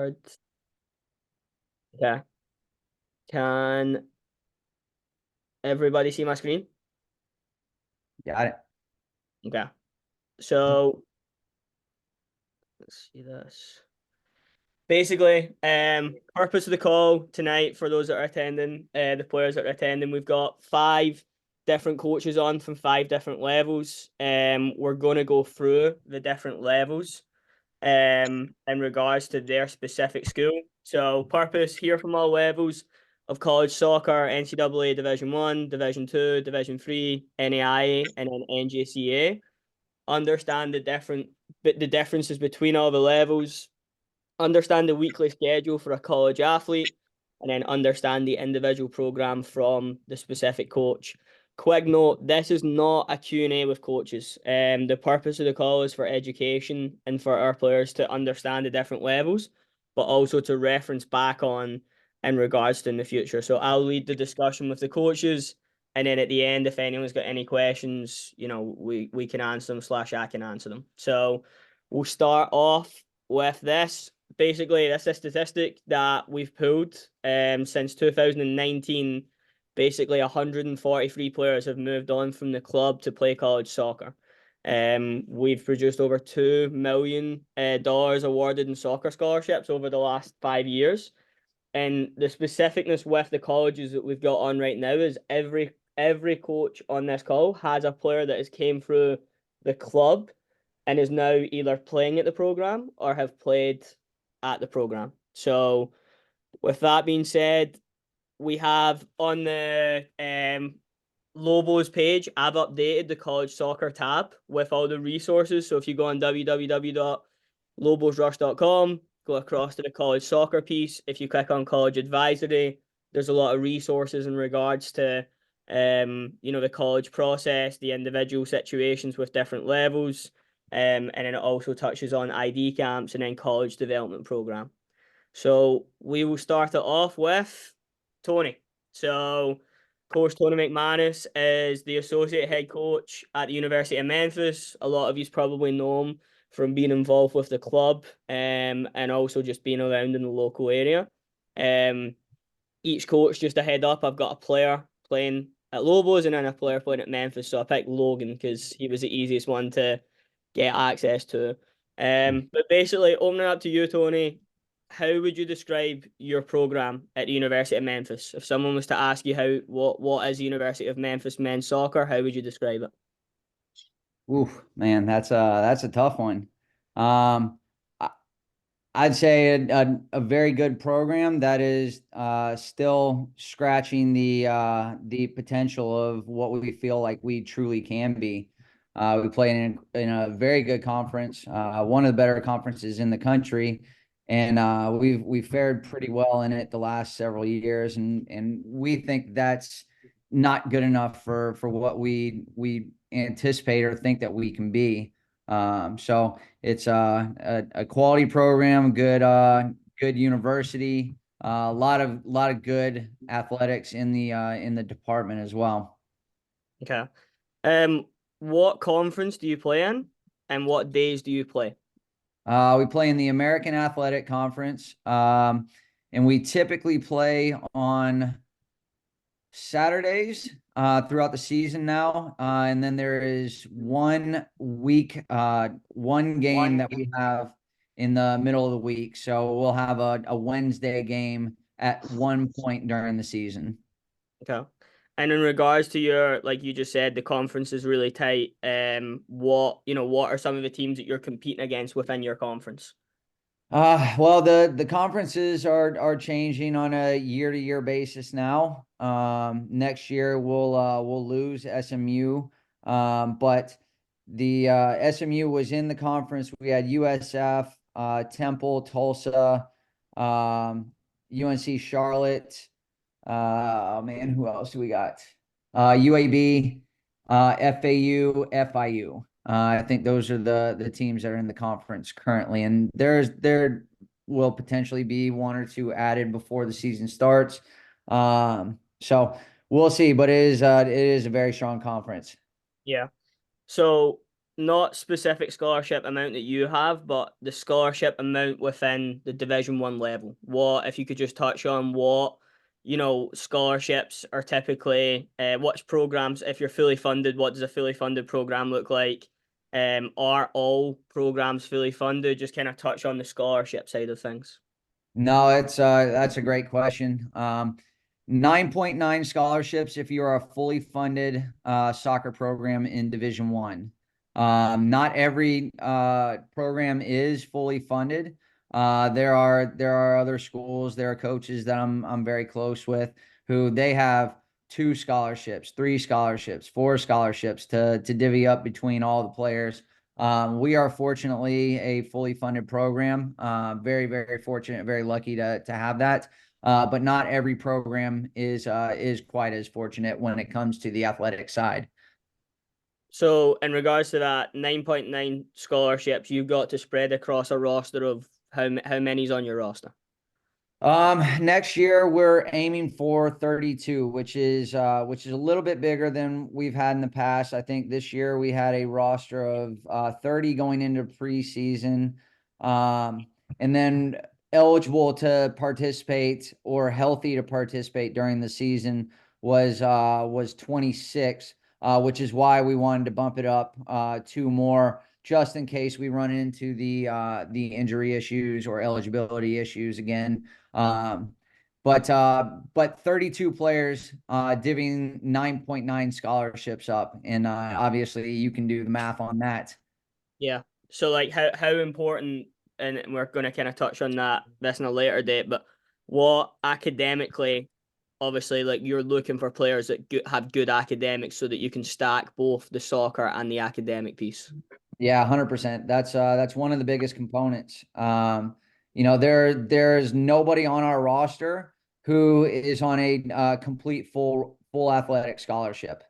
Record. Okay. Can everybody see my screen? Got it. Okay. So let's see this. Basically, purpose of the call tonight for those that are attending, the players that are attending, we've got 5 different coaches on from 5 different levels. We're going to go through the different levels in regards to their specific school. So purpose here from all levels of college soccer, NCAA Division 1, Division 2, Division 3, NAIA, and then NJCAA. Understand the differences between all the levels, understand the weekly schedule for a college athlete, and then understand the individual program from the specific coach. Quick note, this is not a Q&A with coaches. The purpose of the call is for education and for our players to understand the different levels, but also to reference back on in regards to in the future. So I'll lead the discussion with the coaches, and then at the end, if anyone's got any questions, we can answer them / I can answer them. So we'll start off with this. Basically, that's a statistic that we've pulled since 2019. Basically, 143 players have moved on from the club to play college soccer. We've produced over $2 million awarded in soccer scholarships over the last 5 years. And the specificness with the colleges that we've got on right now is every coach on this call has a player that has came through the club and is now either playing at the program or have played at the program. So, with that being said, we have on the Lobos page, I've updated the college soccer tab with all the resources. So, if you go on www.lobosrush.com, go across to the college soccer piece. If you click on college advisory, there's a lot of resources in regards to the college process, the individual situations with different levels. And then it also touches on ID camps and then college development program. So we will start it off with Tony. So Coach Tony McManus is the associate head coach at the University of Memphis. A lot of you probably know him from being involved with the club and also just being around in the local area. Each coach, just a head up, I've got a player playing at Lobos and then a player playing at Memphis. So I picked Logan because he was the easiest one to get access to. But basically, opening up to you, Tony, how would you describe your program at the University of Memphis? If someone was to ask you what is the University of Memphis men's soccer, how would you describe it? Oof, man, that's a tough one. I- I'd say a very good program that is still scratching the potential of what we feel like we truly can be. We play in a very good conference, one of the better conferences in the country, and we've fared pretty well in it the last several years, and we think that's not good enough for what we anticipate or think that we can be. So it's a quality program, good university, a lot of good athletics in the department as well. Okay. Um, what conference do you play in, and what days do you play? We play in the American Athletic Conference, and we typically play on Saturdays throughout the season now. And then there is one week, one game that we have in the middle of the week. So we'll have a Wednesday game at one point during the season. Okay. And in regards to your, like you just said, the conference is really tight. What are some of the teams that you're competing against within your conference? Well, the conferences are changing on a year-to-year basis now. Next year we'll lose SMU, but the SMU was in the conference. We had USF, Temple, Tulsa, UNC Charlotte. Oh man, who else do we got? UAB, FAU, FIU. I think those are the teams that are in the conference currently, and there will potentially be one or two added before the season starts. So we'll see, but it is a very strong conference. Yeah. So not specific scholarship amount that you have, but the scholarship amount within the Division 1 level. What, if you could just touch on what, scholarships are typically, which programs, if you're fully funded, what does a fully funded program look like? Are all programs fully funded? Just kind of touch on the scholarship side of things. No, it's that's a great question. 9.9 scholarships if you are a fully funded soccer program in Division 1. Not every program is fully funded. There are other schools, there are coaches that I'm very close with who they have 2 scholarships, 3 scholarships, 4 scholarships to divvy up between all the players. We are fortunately a fully funded program. Very, very fortunate, very lucky to have that. But not every program is quite as fortunate when it comes to the athletic side. So, in regards to that 9.9 scholarships, you've got to spread across a roster of how many's on your roster? Next year we're aiming for 32, which is a little bit bigger than we've had in the past. I think this year we had a roster of 30 going into preseason. And then eligible to participate or healthy to participate during the season was 26, which is why we wanted to bump it up 2 more just in case we run into the injury issues or eligibility issues again. But 32 players divvying 9.9 scholarships up, and obviously you can do the math on that. Yeah. So, like, how important, and we're going to kind of touch on that this in a later date, but what academically, obviously, like, you're looking for players that have good academics so that you can stack both the soccer and the academic piece. Yeah, 100%. That's one of the biggest components. There's nobody on our roster who is on a complete full athletic scholarship.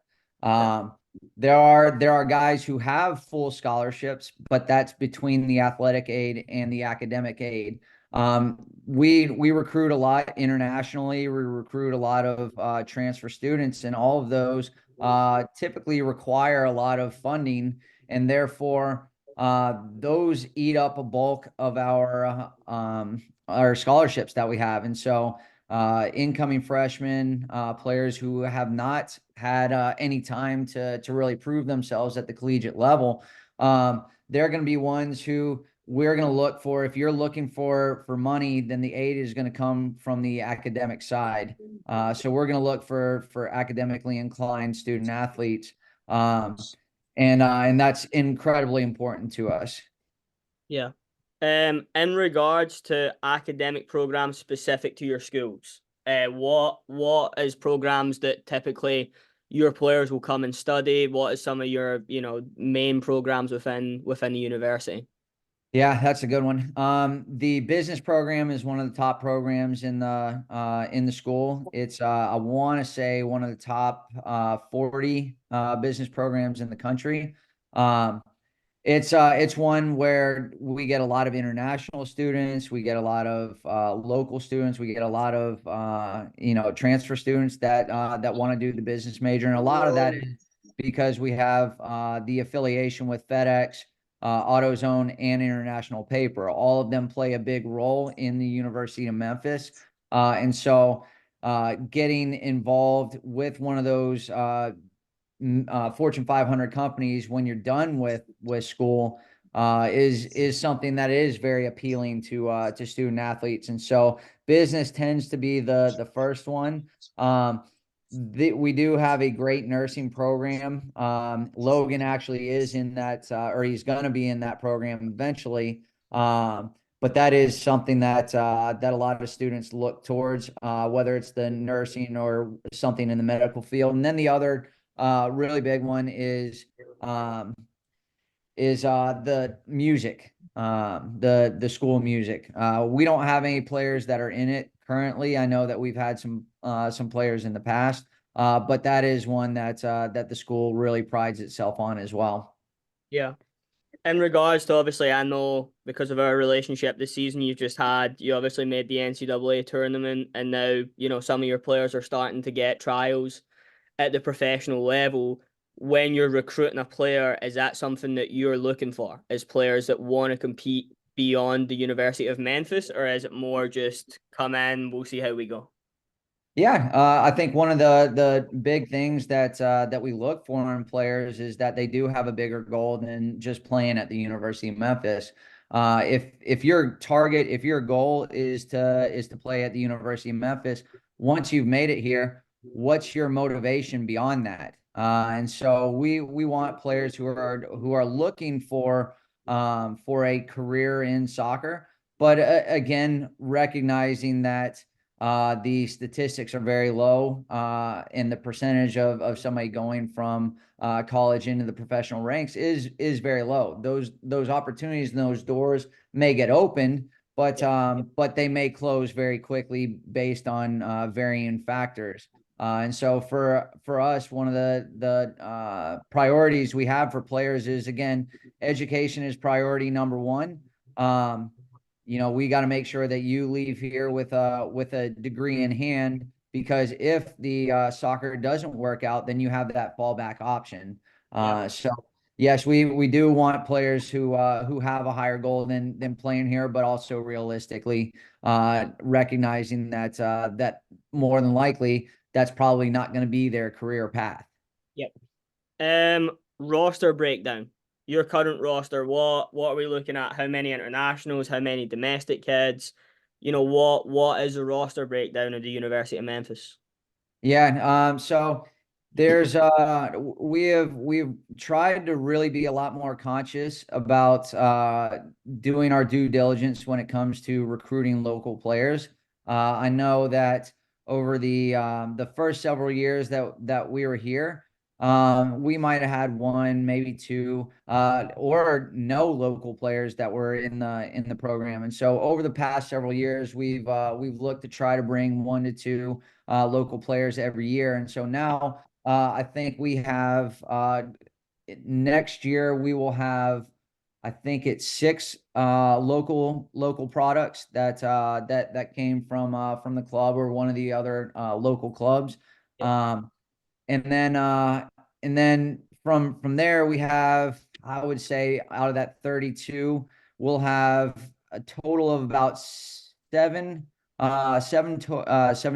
Yeah. There are guys who have full scholarships, but that's between the athletic aid and the academic aid. We recruit a lot internationally. We recruit a lot of transfer students, and all of those typically require a lot of funding, and therefore those eat up a bulk of our scholarships that we have. And so incoming freshmen, players who have not had any time to really prove themselves at the collegiate level, they're going to be ones who we're going to look for. If you're looking for money, then the aid is going to come from the academic side. So we're going to look for academically inclined student athletes. And that's incredibly important to us. Yeah. In regards to academic programs specific to your schools, what is programs that typically your players will come and study? What is some of your, main programs within the university? Yeah, that's a good one. The business program is one of the top programs in the school. It's I want to say one of the top 40 business programs in the country. Um, it's one where we get a lot of international students, we get a lot of local students, we get a lot of transfer students that want to do the business major, and a lot of that is because we have the affiliation with FedEx, AutoZone, and International Paper. All of them play a big role in the University of Memphis, and so getting involved with one of those Fortune 500 companies when you're done with school is something that is very appealing to student athletes. And so business tends to be the first one. We do have a great nursing program. Logan actually is in that, or he's going to be in that program eventually. But that is something that a lot of students look towards, whether it's the nursing or something in the medical field. And then the other really big one is the music, the school music. We don't have any players that are in it currently. I know that we've had some players in the past, but that is one that the school really prides itself on as well. Yeah. In regards to, obviously, I know because of our relationship this season you've just had, you obviously made the NCAA tournament, and now, some of your players are starting to get trials at the professional level. when you're recruiting a player, is that something that you're looking for? Is players that want to compete beyond the University of Memphis, or is it more just come in, we'll see how we go? Yeah, I think one of the big things that we look for in players is that they do have a bigger goal than just playing at the University of Memphis. If if your goal is to play at the University of Memphis, once you've made it here, what's your motivation beyond that? And so we want players who are looking for a career in soccer, but again, recognizing that the statistics are very low, and the percentage of somebody going from college into the professional ranks is very low. Those opportunities and those doors may get opened, but they may close very quickly based on varying factors. And so for us, one of the priorities we have for players is, again, education is priority number one. Um, we got to make sure that you leave here with a degree in hand, because if the soccer doesn't work out, then you have that fallback option. Yeah. So yes, we do want players who have a higher goal than playing here, but also realistically recognizing that more than likely that's probably not going to be their career path. Yep. Roster breakdown. Your current roster, what are we looking at? How many internationals? How many domestic kids? What is the roster breakdown of the University of Memphis? Yeah, so there's we've tried to really be a lot more conscious about doing our due diligence when it comes to recruiting local players. I know that over the first several years that we were here, we might have had one, maybe two, or no local players that were in the program. And so over the past several years, we've looked to try to bring one to two local players every year. And so now I think we have next year we will have, I think it's six local products that came from the club or one of the other local clubs. Yep. Um, and then from there we have, I would say, out of that 32, we'll have a total of about seven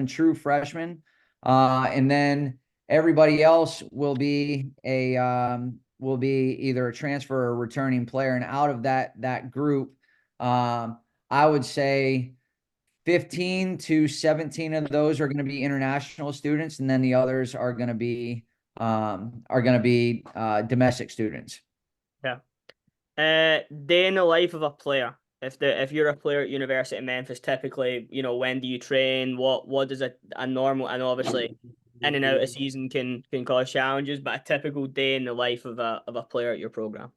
true freshmen, and then everybody else will be either a transfer or a returning player. And out of that group, I would say 15 to 17 of those are going to be international students, and then the others are going to be domestic students. Yeah. Day in the life of a player. If you're a player at University of Memphis, typically, when do you train? What does a normal, and obviously in and out of season can cause challenges, but a typical day in the life of a player at your program.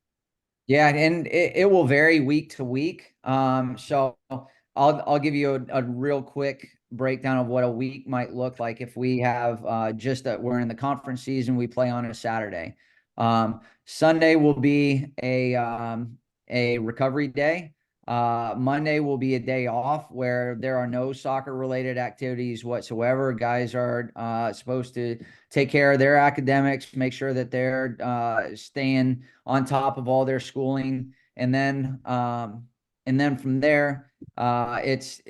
Yeah, and it will vary week to week. So I'll give you a real quick breakdown of what a week might look like if we have just that we're in the conference season, we play on a Saturday. Sunday will be a recovery day. Monday will be a day off where there are no soccer related activities whatsoever. Guys are supposed to take care of their academics, make sure that they're staying on top of all their schooling, and then from there, it's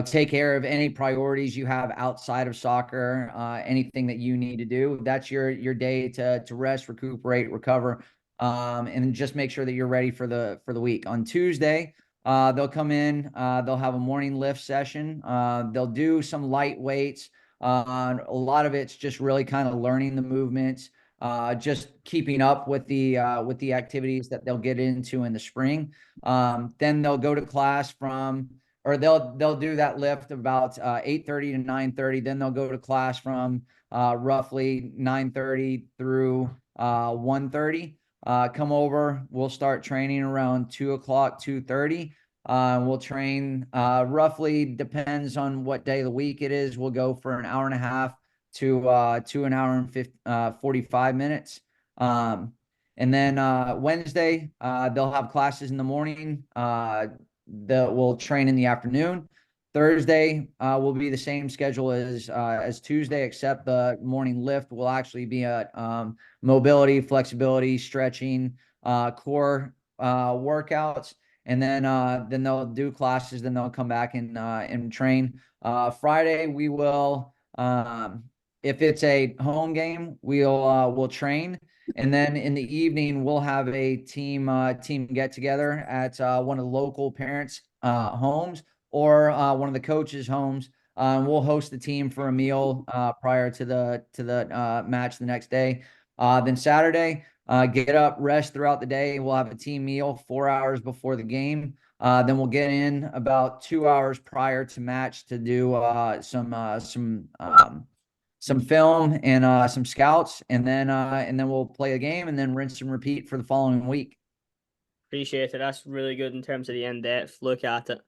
take care of any priorities you have outside of soccer, anything that you need to do. That's your day to rest, recuperate, recover, and just make sure that you're ready for the week. On Tuesday, they'll come in, they'll have a morning lift session, they'll do some light weights. A lot of it's just really kind of learning the movements, just keeping up with the activities that they'll get into in the spring. Then they'll go to class or they'll do that lift about 8:30 to 9:30. Then they'll go to class from roughly 9:30 through 1:30. Come over, we'll start training around 2 o'clock, 2:30. We'll train roughly, depends on what day of the week it is. We'll go for an hour and a half to an hour and 45 minutes. And then Wednesday, they'll have classes in the morning. We'll train in the afternoon. Thursday will be the same schedule as Tuesday, except the morning lift will actually be a mobility, flexibility, stretching, core workouts, and then they'll do classes. Then they'll come back and train. Friday we will, if it's a home game, we'll train. And then in the evening, we'll have a team get together at one of the local parents' homes or one of the coaches' homes. We'll host the team for a meal prior to the match the next day. Then Saturday, get up, rest throughout the day. We'll have a team meal 4 hours before the game. Then we'll get in about 2 hours prior to match to do some film and some scouts, and then we'll play a game and then rinse and repeat for the following week. Appreciate it. That's really good in terms of the in-depth look at it.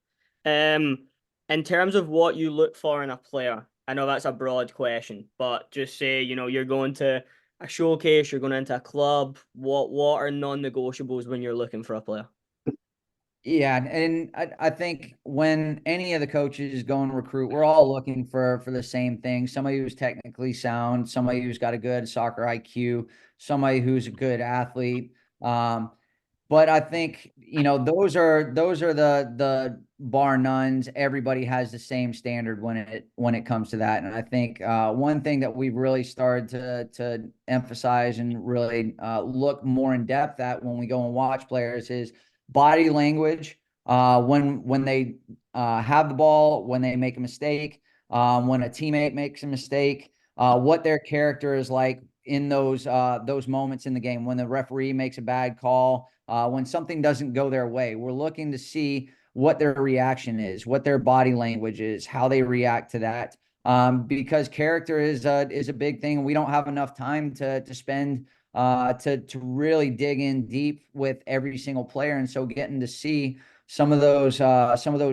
In terms of what you look for in a player, I know that's a broad question, but just say, you're going to a showcase, you're going into a club. What are non-negotiables when you're looking for a player? Yeah, and I think when any of the coaches go and recruit, we're all looking for the same thing. Somebody who's technically sound, somebody who's got a good soccer IQ, somebody who's a good athlete. But I think, those are the bar nones. Everybody has the same standard when it comes to that. And I think one thing that we've really started to emphasize and really look more in depth at when we go and watch players is body language. When they have the ball, when they make a mistake, when a teammate makes a mistake, what their character is like in those moments in the game, when the referee makes a bad call, when something doesn't go their way. We're looking to see what their reaction is, what their body language is, how they react to that. Because character is a big thing. We don't have enough time to spend to really dig in deep with every single player, and so getting to see some of those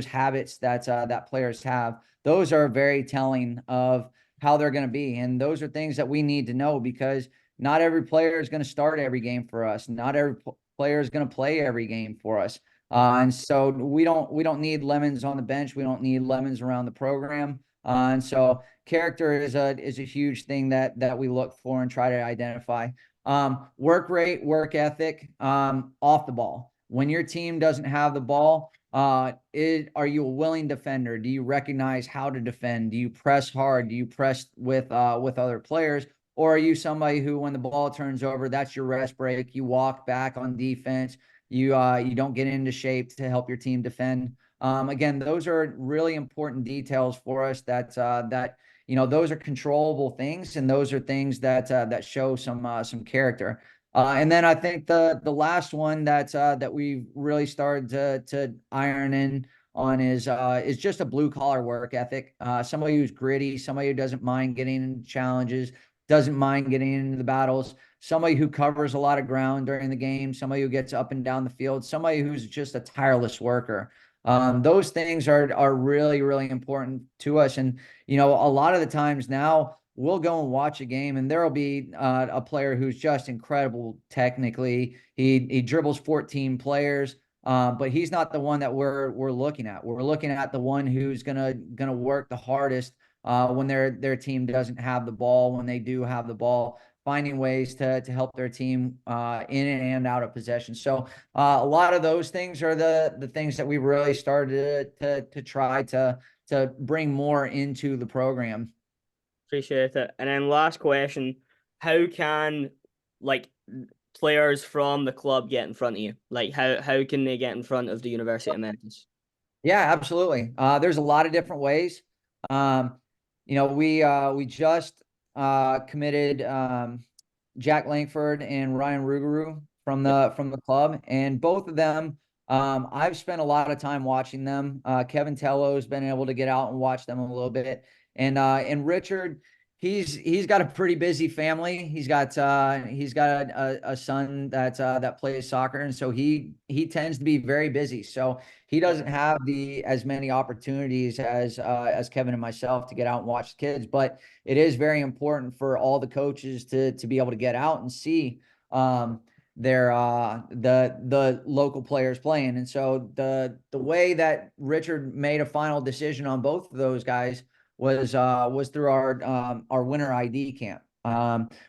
habits that players have, those are very telling of how they're going to be. And those are things that we need to know, because not every player is going to start every game for us. Not every player is going to play every game for us. And so we don't need lemons on the bench. We don't need lemons around the program. And so character is a huge thing that we look for and try to identify. Work rate, work ethic, off the ball. When your team doesn't have the ball, are you a willing defender? Do you recognize how to defend? Do you press hard? Do you press with other players? Or are you somebody who, when the ball turns over, that's your rest break? You walk back on defense. You don't get into shape to help your team defend. Again, those are really important details for us. Those are controllable things, and those are things that show some character. And then I think the last one that we really started to iron in on is just a blue collar work ethic. Somebody who's gritty, somebody who doesn't mind getting into challenges, doesn't mind getting into the battles, somebody who covers a lot of ground during the game, somebody who gets up and down the field, somebody who's just a tireless worker. Those things are really, really important to us. And, a lot of the times now we'll go and watch a game and there'll be a player who's just incredible technically. He dribbles 14 players, but he's not the one that we're looking at. We're looking at the one who's gonna work the hardest when their team doesn't have the ball. When they do have the ball, finding ways to help their team in and out of possession. So a lot of those things are the things that we really started to try to bring more into the program. Appreciate it. And then last question, how can like players from the club get in front of you? Like how can they get in front of the University of Memphis? Yeah, absolutely. There's a lot of different ways. We just committed Jack Langford and Ryan Rugaru from the club, and both of them, I've spent a lot of time watching them. Kevin Tello's been able to get out and watch them a little bit, and Richard, he's got a pretty busy family. He's got a son that plays soccer, and so he tends to be very busy. So he doesn't have as many opportunities as Kevin and myself to get out and watch the kids. But it is very important for all the coaches to be able to get out and see the local players playing. And so the way that Richard made a final decision on both of those guys was through our winter ID camp.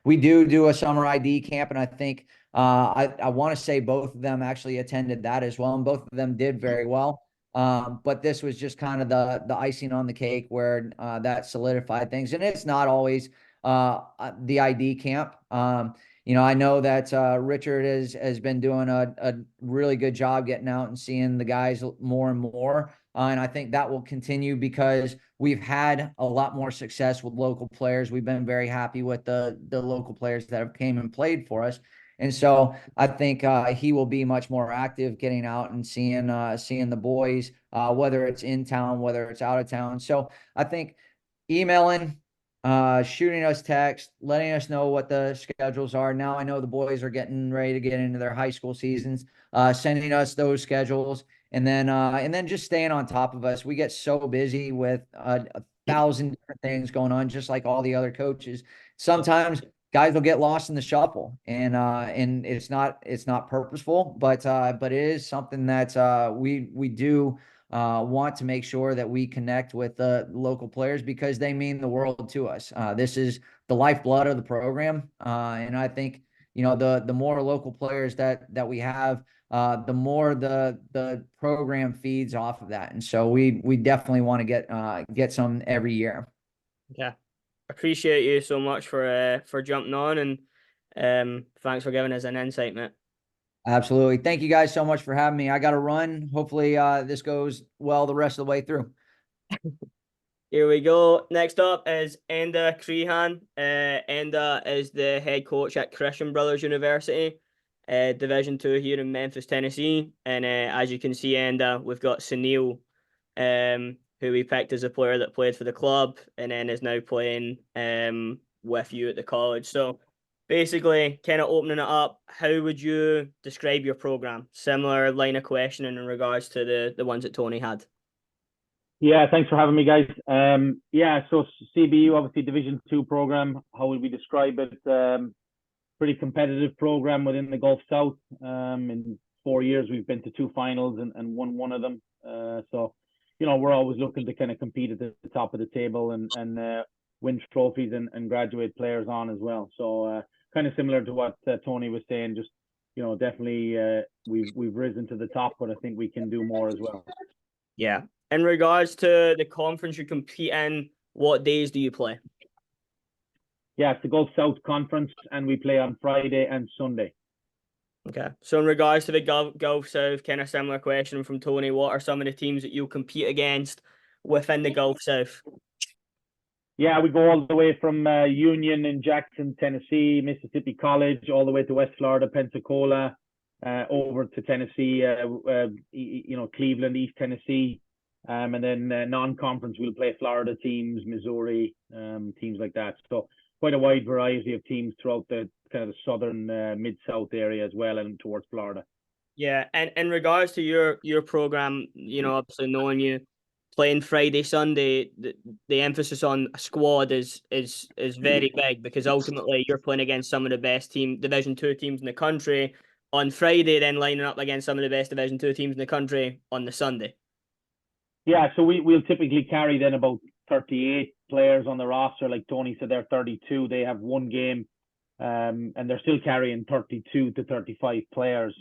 We do a summer ID camp, and I think I want to say both of them actually attended that as well, and both of them did very well. But this was just kind of the icing on the cake where that solidified things. And it's not always the ID camp. I know that Richard has been doing a really good job getting out and seeing the guys more and more. And I think that will continue because we've had a lot more success with local players. We've been very happy with the local players that have came and played for us. And so I think he will be much more active getting out and seeing the boys, whether it's in town, whether it's out of town. So I think emailing, shooting us text, letting us know what the schedules are. Now I know the boys are getting ready to get into their high school seasons, sending us those schedules, and then just staying on top of us. We get so busy with a thousand different things going on, just like all the other coaches. Sometimes guys will get lost in the shuffle, and it's not purposeful, but it is something that we do want to make sure that we connect with the local players because they mean the world to us. This is the lifeblood of the program, and I think the more local players that we have, the more the program feeds off of that, and so we definitely want to get some every year. Yeah, appreciate you so much for jumping on, and thanks for giving us an insight, mate. Absolutely. Thank you guys so much for having me. I got to run. Hopefully, this goes well the rest of the way through. Here we go. Next up is Enda Crehan. Enda is the head coach at Christian Brothers University, Division II here in Memphis, Tennessee. And as you can see, Enda, we've got Sunil, who we picked as a player that played for the club and then is now playing with you at the college. So basically, kind of opening it up, how would you describe your program? Similar line of questioning in regards to the ones that Tony had. Yeah, thanks for having me, guys. So CBU, obviously Division II program. How would we describe it? Pretty competitive program within the Gulf South. In 4 years, we've been to 2 finals and won one of them. We're always looking to kind of compete at the top of the table and win trophies and graduate players on as well. So kind of similar to what Tony was saying. Just definitely we've risen to the top, but I think we can do more as well. Yeah. In regards to the conference you compete in, what days do you play? Yeah, it's the Gulf South Conference, and we play on Friday and Sunday. Okay. So in regards to the Gulf South, kind of similar question from Tony, what are some of the teams that you'll compete against within the Gulf South? Yeah, we go all the way from Union in Jackson, Tennessee, Mississippi College, all the way to West Florida, Pensacola, over to Tennessee, Cleveland, East Tennessee. And then non-conference, we'll play Florida teams, Missouri, teams like that. So quite a wide variety of teams throughout the kind of southern mid-south area as well and towards Florida. Yeah, and in regards to your program, obviously knowing you playing Friday, Sunday, the emphasis on a squad is very big because ultimately you're playing against some of the best Division II teams in the country on Friday, then lining up against some of the best Division II teams in the country on the Sunday. Yeah, so we'll typically carry then about 38 players on the roster. Like Tony said, they're 32. They have one game, and they're still carrying 32 to 35 players.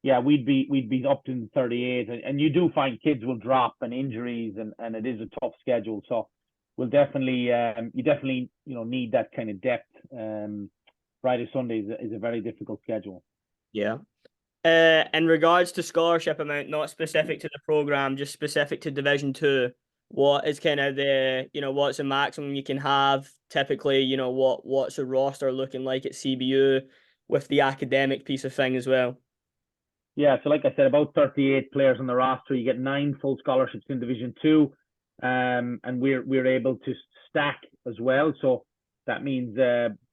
We'd be up to 38, and you do find kids will drop and injuries, and it is a tough schedule. So we'll definitely you definitely need that kind of depth. Friday, Sunday is a very difficult schedule. Yeah. In regards to scholarship amount, not specific to the program, just specific to Division II, what is kind of what's the maximum you can have? Typically, what's the roster looking like at CBU with the academic piece of thing as well? Yeah, so like I said, about 38 players on the roster. You get 9 full scholarships in Division II, and we're able to stack as well. So that means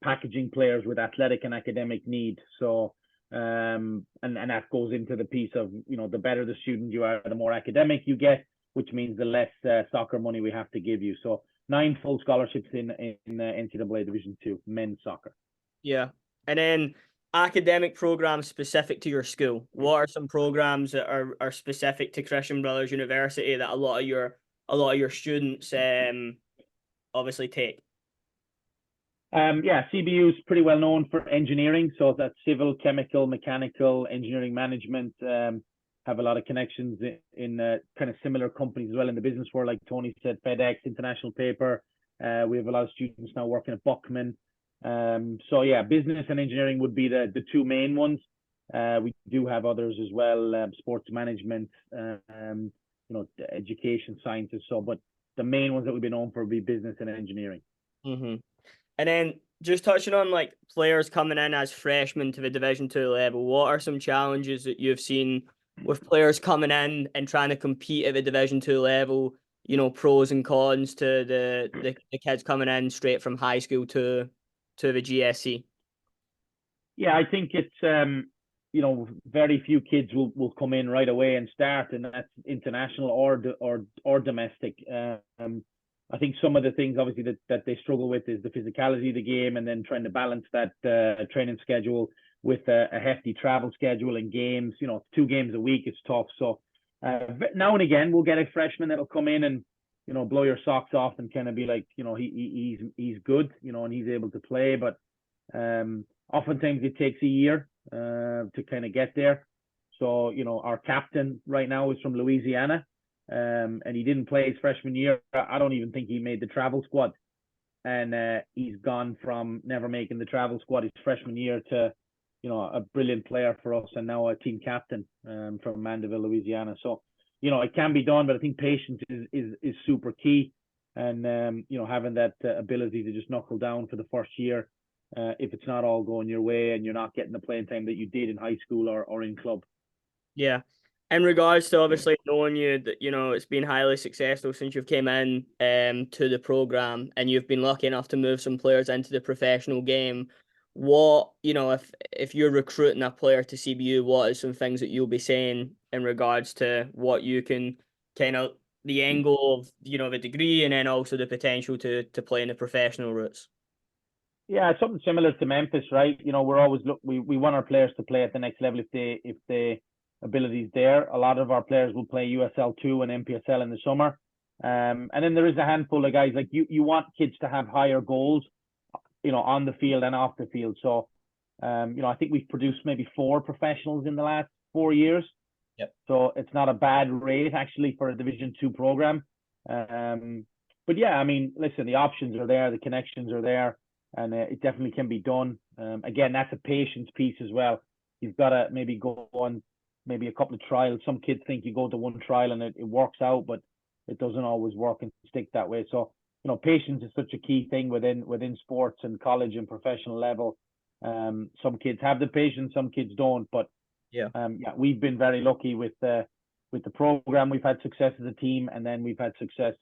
packaging players with athletic and academic need. So and that goes into the piece of the better the student you are, the more academic you get, which means the less soccer money we have to give you. So 9 full scholarships in NCAA Division II men's soccer. Yeah, and then academic programs specific to your school? What are some programs that are specific to Christian Brothers University that a lot of your students obviously take? Yeah, CBU is pretty well known for engineering, so that's civil, chemical, mechanical, engineering management. Have a lot of connections in kind of similar companies as well in the business world, like Tony said, FedEx, International Paper. We have a lot of students now working at Buckman. So yeah, business and engineering would be the two main ones. We do have others as well, sports management, education sciences. So, but the main ones that we've been known for would be business and engineering. Mm-hmm. And then just touching on like players coming in as freshmen to the Division II level, what are some challenges that you've seen with players coming in and trying to compete at the Division II level? Pros and cons to the kids coming in straight from high school to the GSC. Yeah, I think it's very few kids will come in right away and start, and that's international or domestic. I think some of the things obviously that they struggle with is the physicality of the game, and then trying to balance that training schedule with a hefty travel schedule and games. 2 games a week is tough. So now and again we'll get a freshman that'll come in and blow your socks off and kind of be like he's good, and he's able to play. But oftentimes it takes a year to kind of get there. So our captain right now is from Louisiana. And he didn't play his freshman year. I don't even think he made the travel squad. And he's gone from never making the travel squad his freshman year to, a brilliant player for us and now a team captain from Mandeville, Louisiana. So, it can be done, but I think patience is super key. And, having that ability to just knuckle down for the first year if it's not all going your way and you're not getting the playing time that you did in high school or in club. Yeah. In regards to obviously knowing you that, it's been highly successful since you've came in to the program and you've been lucky enough to move some players into the professional game, what, if you're recruiting a player to CBU, what are some things that you'll be saying in regards to what you can kind of the end goal of, the degree and then also the potential to play in the professional routes? Yeah, something similar to Memphis, right? We're always we want our players to play at the next level if they abilities there. A lot of our players will play USL2 and MPSL in the summer. And then there is a handful of guys like you want kids to have higher goals, on the field and off the field. So, I think we've produced maybe 4 professionals in the last 4 years. Yep. So it's not a bad rate actually for a Division II program. But yeah, I mean, listen, the options are there, the connections are there, and it definitely can be done. Again, that's a patience piece as well. You've got to maybe go on maybe a couple of trials. Some kids think you go to one trial and it works out, but it doesn't always work and stick that way. So, patience is such a key thing within sports and college and professional level. Some kids have the patience, some kids don't. But yeah, we've been very lucky with the program. We've had success as a team, and then we've had success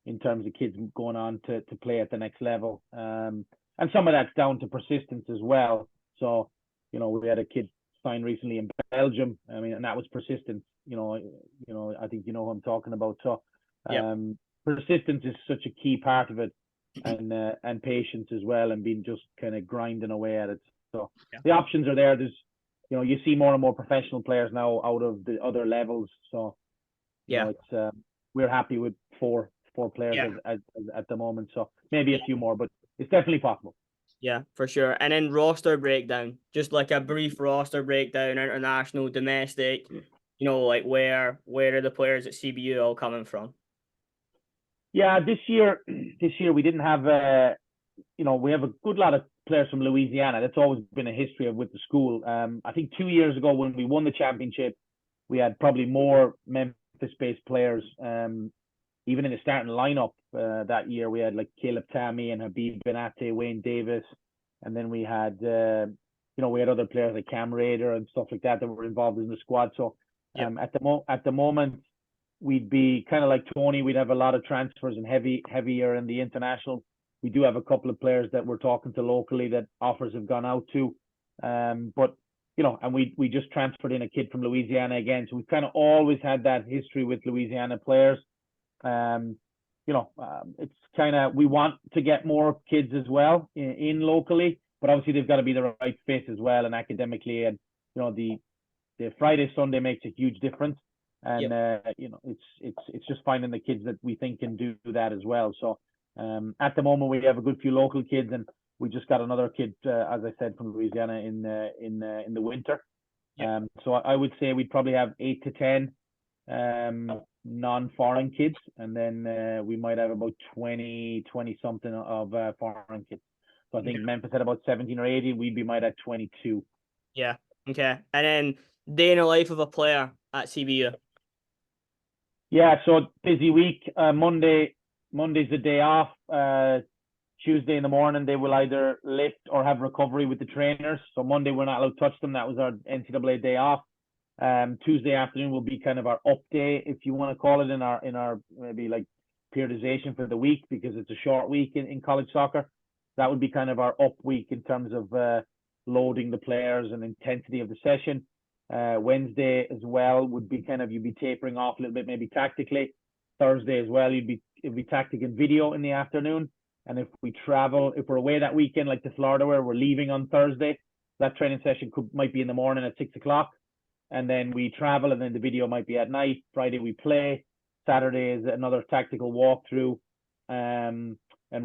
in terms of kids going on to play at the next level. And some of that's down to persistence as well. So, we had a kid signed recently in Belgium. I mean, and that was persistence. I think who I'm talking about. So, persistence is such a key part of it, and patience as well, and being just kind of grinding away at it. So the options are there. There's, you see more and more professional players now out of the other levels. So it's we're happy with four players at the moment. So maybe a few more, but it's definitely possible. Yeah, for sure. And then roster breakdown, just like a brief roster breakdown, international, domestic, like where are the players at CBU all coming from? Yeah, this year we didn't have we have a good lot of players from Louisiana. That's always been a history with the school. I think 2 years ago when we won the championship, we had probably more Memphis-based players. Even in the starting lineup that year, we had like Caleb Tammy and Habib Benate, Wayne Davis, and then we had we had other players like Cam Raider and stuff like that were involved in the squad. So at the moment, we'd be kind of like Tony. We'd have a lot of transfers and heavier in the international. We do have a couple of players that we're talking to locally that offers have gone out to, but and we just transferred in a kid from Louisiana again. So we've kind of always had that history with Louisiana players. It's kind of, we want to get more kids as well in locally. but obviously they've got to be the right fit as well and academically, and the Friday Sunday makes a huge difference, and it's just finding the kids that we think can do that as well. So at the moment we have a good few local kids, and we just got another kid, as I said, from Louisiana in the winter. So I would say we'd probably have 8 to 10 non-foreign kids, and then we might have about 20 something of foreign kids. So I think Memphis had about 17 or 18. We might have 22. Yeah. Okay. And then day in the life of a player at CBU. Yeah. So busy week. Monday's the day off. Tuesday in the morning they will either lift or have recovery with the trainers. So Monday we're not allowed to touch them. That was our NCAA day off. Tuesday afternoon will be kind of our up day, if you want to call it, in our maybe like periodization for the week, because it's a short week in college soccer. That would be kind of our up week in terms of loading the players and intensity of the session. Wednesday as well would be kind of, you'd be tapering off a little bit, maybe tactically. Thursday as well, it'd be tactic and video in the afternoon. And if we're away that weekend, like to Florida, where we're leaving on Thursday, that training session might be in the morning at 6 o'clock. And then we travel, and then the video might be at night. Friday we play. Saturday is another tactical walkthrough and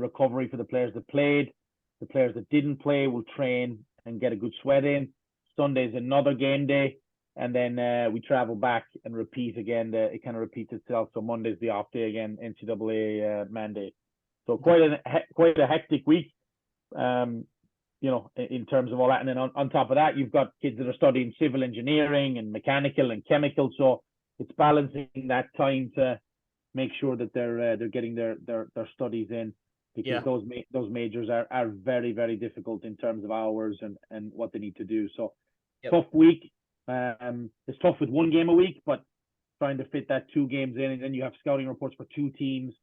recovery for the players that played. The players that didn't play will train and get a good sweat in. Sunday is another game day, and then we travel back and repeat again. It kind of repeats itself. So Monday's the off day again, NCAA mandate. So quite a hectic week. In terms of all that. And then on top of that, you've got kids that are studying civil engineering and mechanical and chemical. So it's balancing that time to make sure that they're getting their studies in, because those majors are very, very difficult in terms of hours and what they need to do. So tough week. It's tough with one game a week, but trying to fit that 2 games in, and then you have scouting reports for 2 teams.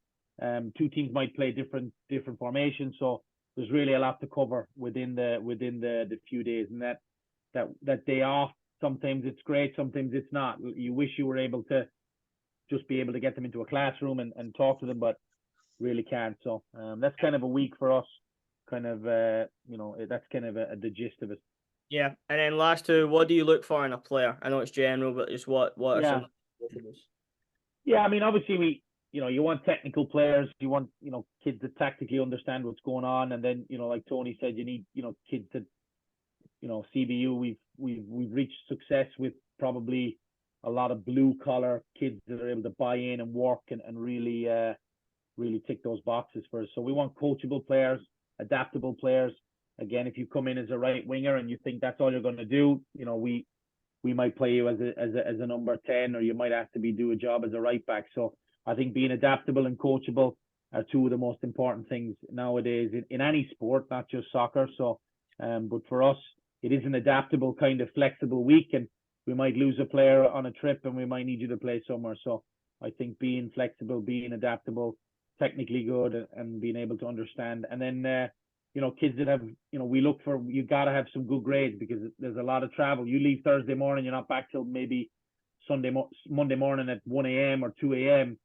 2 teams might play different formations. So there's really a lot to cover within the few days, and that day off, sometimes it's great, sometimes it's not. You wish you were able to just be able to get them into a classroom and talk to them, but really can't. So that's kind of a week for us. Kind of that's kind of the gist of it. Yeah, and then last 2, what do you look for in a player? I know it's general, but just what are some? Yeah, I mean, obviously you want technical players, you want, kids that tactically understand what's going on. And then, like Tony said, you need, kids that, CBU, we've reached success with probably a lot of blue collar kids that are able to buy in and work and really tick those boxes for us. So we want coachable players, adaptable players. Again, if you come in as a right winger and you think that's all you're going to do, we might play you as a number 10, or you might have to do a job as a right back. So I think being adaptable and coachable are 2 of the most important things nowadays in any sport, not just soccer. So, but for us, it is an adaptable, kind of flexible week, and we might lose a player on a trip and we might need you to play somewhere. So I think being flexible, being adaptable, technically good, and being able to understand. And then, kids that have, we look for, you got to have some good grades, because there's a lot of travel. You leave Thursday morning, you're not back till maybe Monday morning at 1 a.m. or 2 a.m.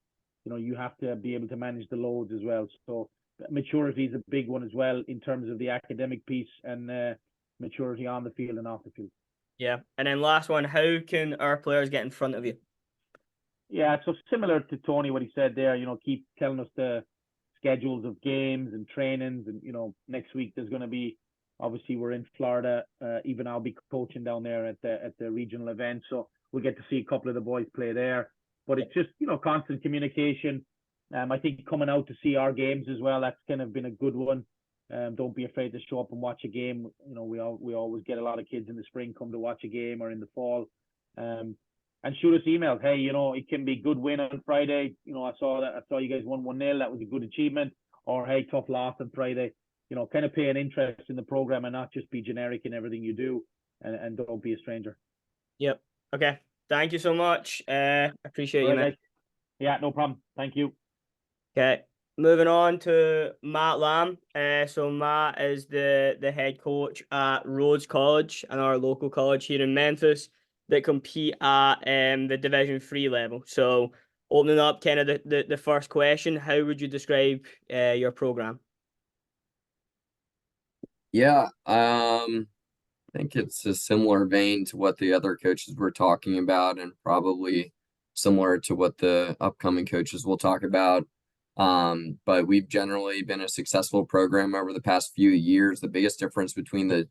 You have to be able to manage the loads as well. So maturity is a big one as well in terms of the academic piece, and maturity on the field and off the field. Yeah. And then last one, how can our players get in front of you? Yeah, so similar to Tony, what he said there, keep telling us the schedules of games and trainings. And, next week there's going to be, obviously we're in Florida. Even I'll be coaching down there at the regional event. So we'll get to see a couple of the boys play there. But it's just, constant communication. I think coming out to see our games as well, that's kind of been a good one. Don't be afraid to show up and watch a game. We always get a lot of kids in the spring come to watch a game, or in the fall. And shoot us emails. Hey, it can be good win on Friday. I saw you guys won 1-0. That was a good achievement. Or hey, tough loss on Friday. Kind of pay an interest in the program and not just be generic in everything you do, and don't be a stranger. Yep. Okay. Thank you so much. Appreciate you, mate. Yeah, no problem. Thank you. Okay. Moving on to Matt Lamb. So Matt is the head coach at Rhodes College, and our local college here in Memphis, that compete at the Division 3 level. So opening up kind of the first question, how would you describe your program? Yeah, I think it's a similar vein to what the other coaches were talking about, and probably similar to what the upcoming coaches will talk about. But we've generally been a successful program over the past few years. The biggest difference between the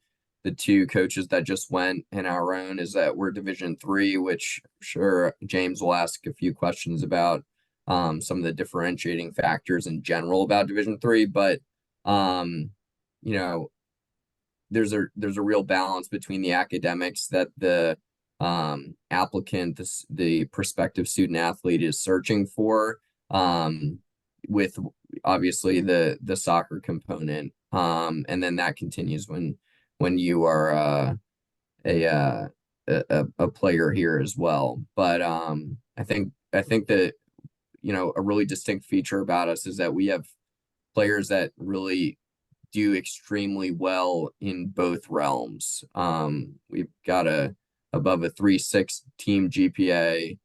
two coaches that just went and our own is that we're Division III, which I'm sure James will ask a few questions about some of the differentiating factors in general about Division III. But you know, there's a real balance between the academics that the applicant, the prospective student athlete is searching for, with obviously the soccer component, and then that continues when you are a a player here as well. But I think that a really distinct feature about us is that we have players that really do extremely well in both realms. We've got above a 3.6 team GPA,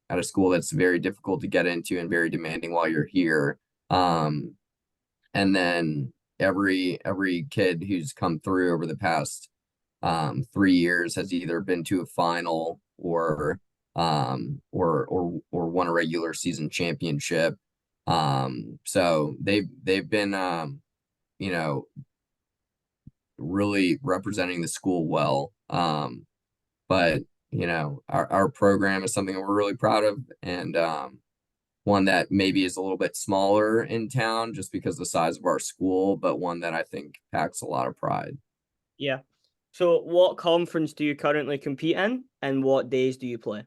at a school that's very difficult to get into and very demanding while you're here. And then every kid who's come through over the past 3 years has either been to a final or won a regular season championship. So they've been really representing the school well. But our program is something we're really proud of, and one that maybe is a little bit smaller in town just because of the size of our school, but one that I think packs a lot of pride. Yeah. So what conference do you currently compete in, and what days do you play?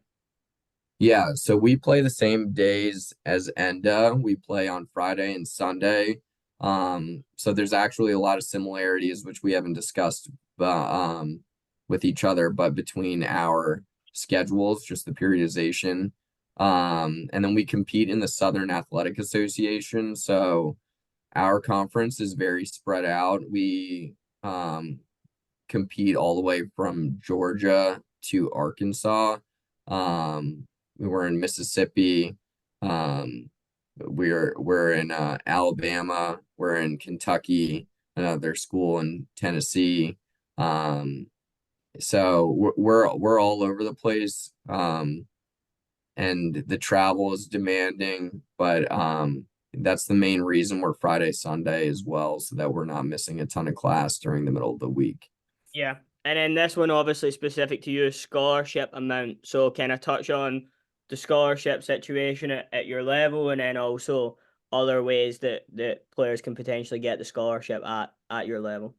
Yeah, so we play the same days as ENDA. We play on Friday and Sunday. So there's actually a lot of similarities which we haven't discussed with each other, but between our schedules, just the periodization. And then we compete in the Southern Athletic Association. So our conference is very spread out. We compete all the way from Georgia to Arkansas. We were in Mississippi. We're in Alabama. We're in Kentucky. Another school in Tennessee. So we're all over the place. And the travel is demanding, but that's the main reason we're Friday, Sunday as well, so that we're not missing a ton of class during the middle of the week. Yeah. And then this one obviously specific to you, scholarship amount. So kind of touch on the scholarship situation at your level, and then also other ways that players can potentially get the scholarship at your level.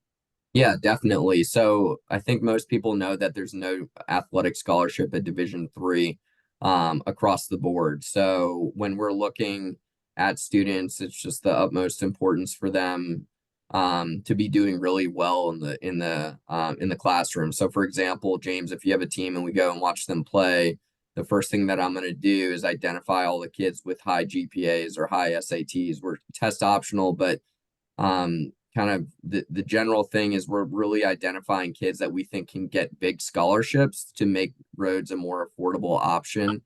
Yeah, definitely. So I think most people know that there's no athletic scholarship at Division III across the board. So when we're looking at students, it's just the utmost importance for them to be doing really well in the classroom. So for example, James, if you have a team and we go and watch them play, the first thing that I'm going to do is identify all the kids with high GPAs or high SATs. We're test optional, but kind of the general thing is we're really identifying kids that we think can get big scholarships to make Rhodes a more affordable option,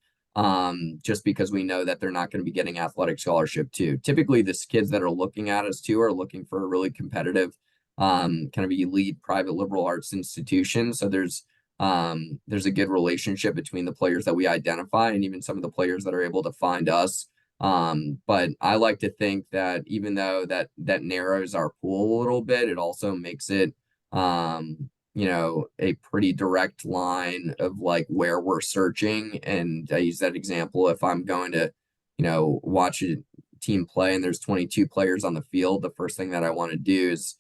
just because we know that they're not going to be getting athletic scholarship too. Typically, the kids that are looking at us too are looking for a really competitive, kind of elite private liberal arts institution. So there's a good relationship between the players that we identify and even some of the players that are able to find us. But I like to think that even though that narrows our pool a little bit, it also makes it, a pretty direct line of like where we're searching. And I use that example if I'm going to, watch a team play and there's 22 players on the field, the first thing that I want to do is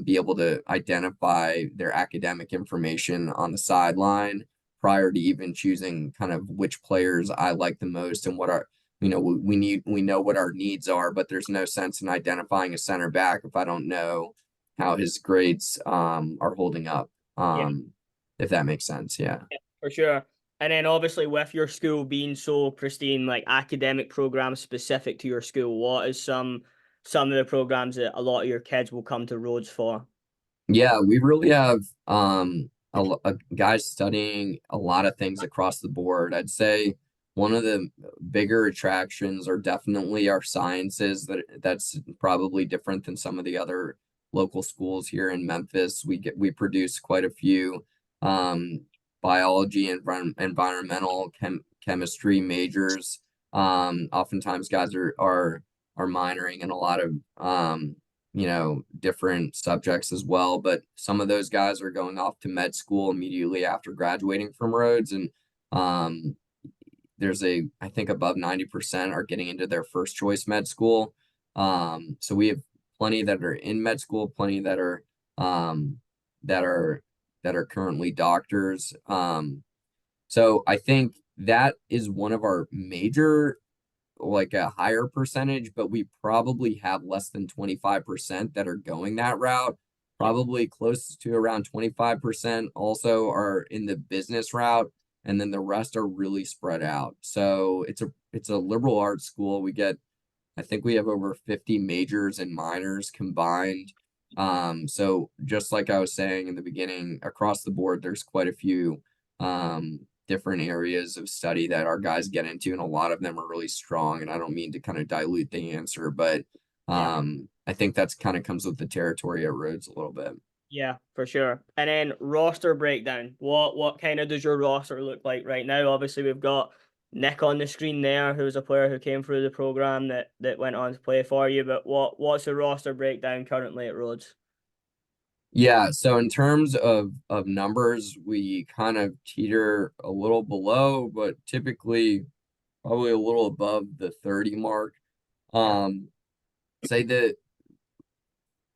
be able to identify their academic information on the sideline prior to even choosing kind of which players I like the most and what are we know what our needs are, but there's no sense in identifying a center back if I don't know how his grades are holding up. Yeah. If that makes sense. Yeah. For sure. And then obviously with your school being so pristine, like academic programs specific to your school, what is some of the programs that a lot of your kids will come to Rhodes for? Yeah, we really have guys studying a lot of things across the board. I'd say one of the bigger attractions are definitely our sciences. That's probably different than some of the other local schools here in Memphis. We produce quite a few biology and environmental chemistry majors. Oftentimes guys are minoring in a lot of different subjects as well, but some of those guys are going off to med school immediately after graduating from Rhodes, and I think above 90% are getting into their first choice med school. So we have plenty that are in med school, plenty that are currently doctors. So I think that is one of our major, like a higher percentage, but we probably have less than 25% that are going that route. Probably close to around 25% also are in the business route, and then the rest are really spread out. So it's a liberal arts school. I think we have over 50 majors and minors combined. So just like I was saying in the beginning, across the board, there's quite a few different areas of study that our guys get into, and a lot of them are really strong. And I don't mean to kind of dilute the answer, but I think that's kind of comes with the territory at Rhodes a little bit. Yeah, for sure. And then roster breakdown. What kind of does your roster look like right now? Obviously, we've got Nick on the screen there, who's a player who came through the program that went on to play for you. But what's the roster breakdown currently at Rhodes? Yeah, so in terms of numbers, we kind of teeter a little below, but typically probably a little above the 30 mark. Say that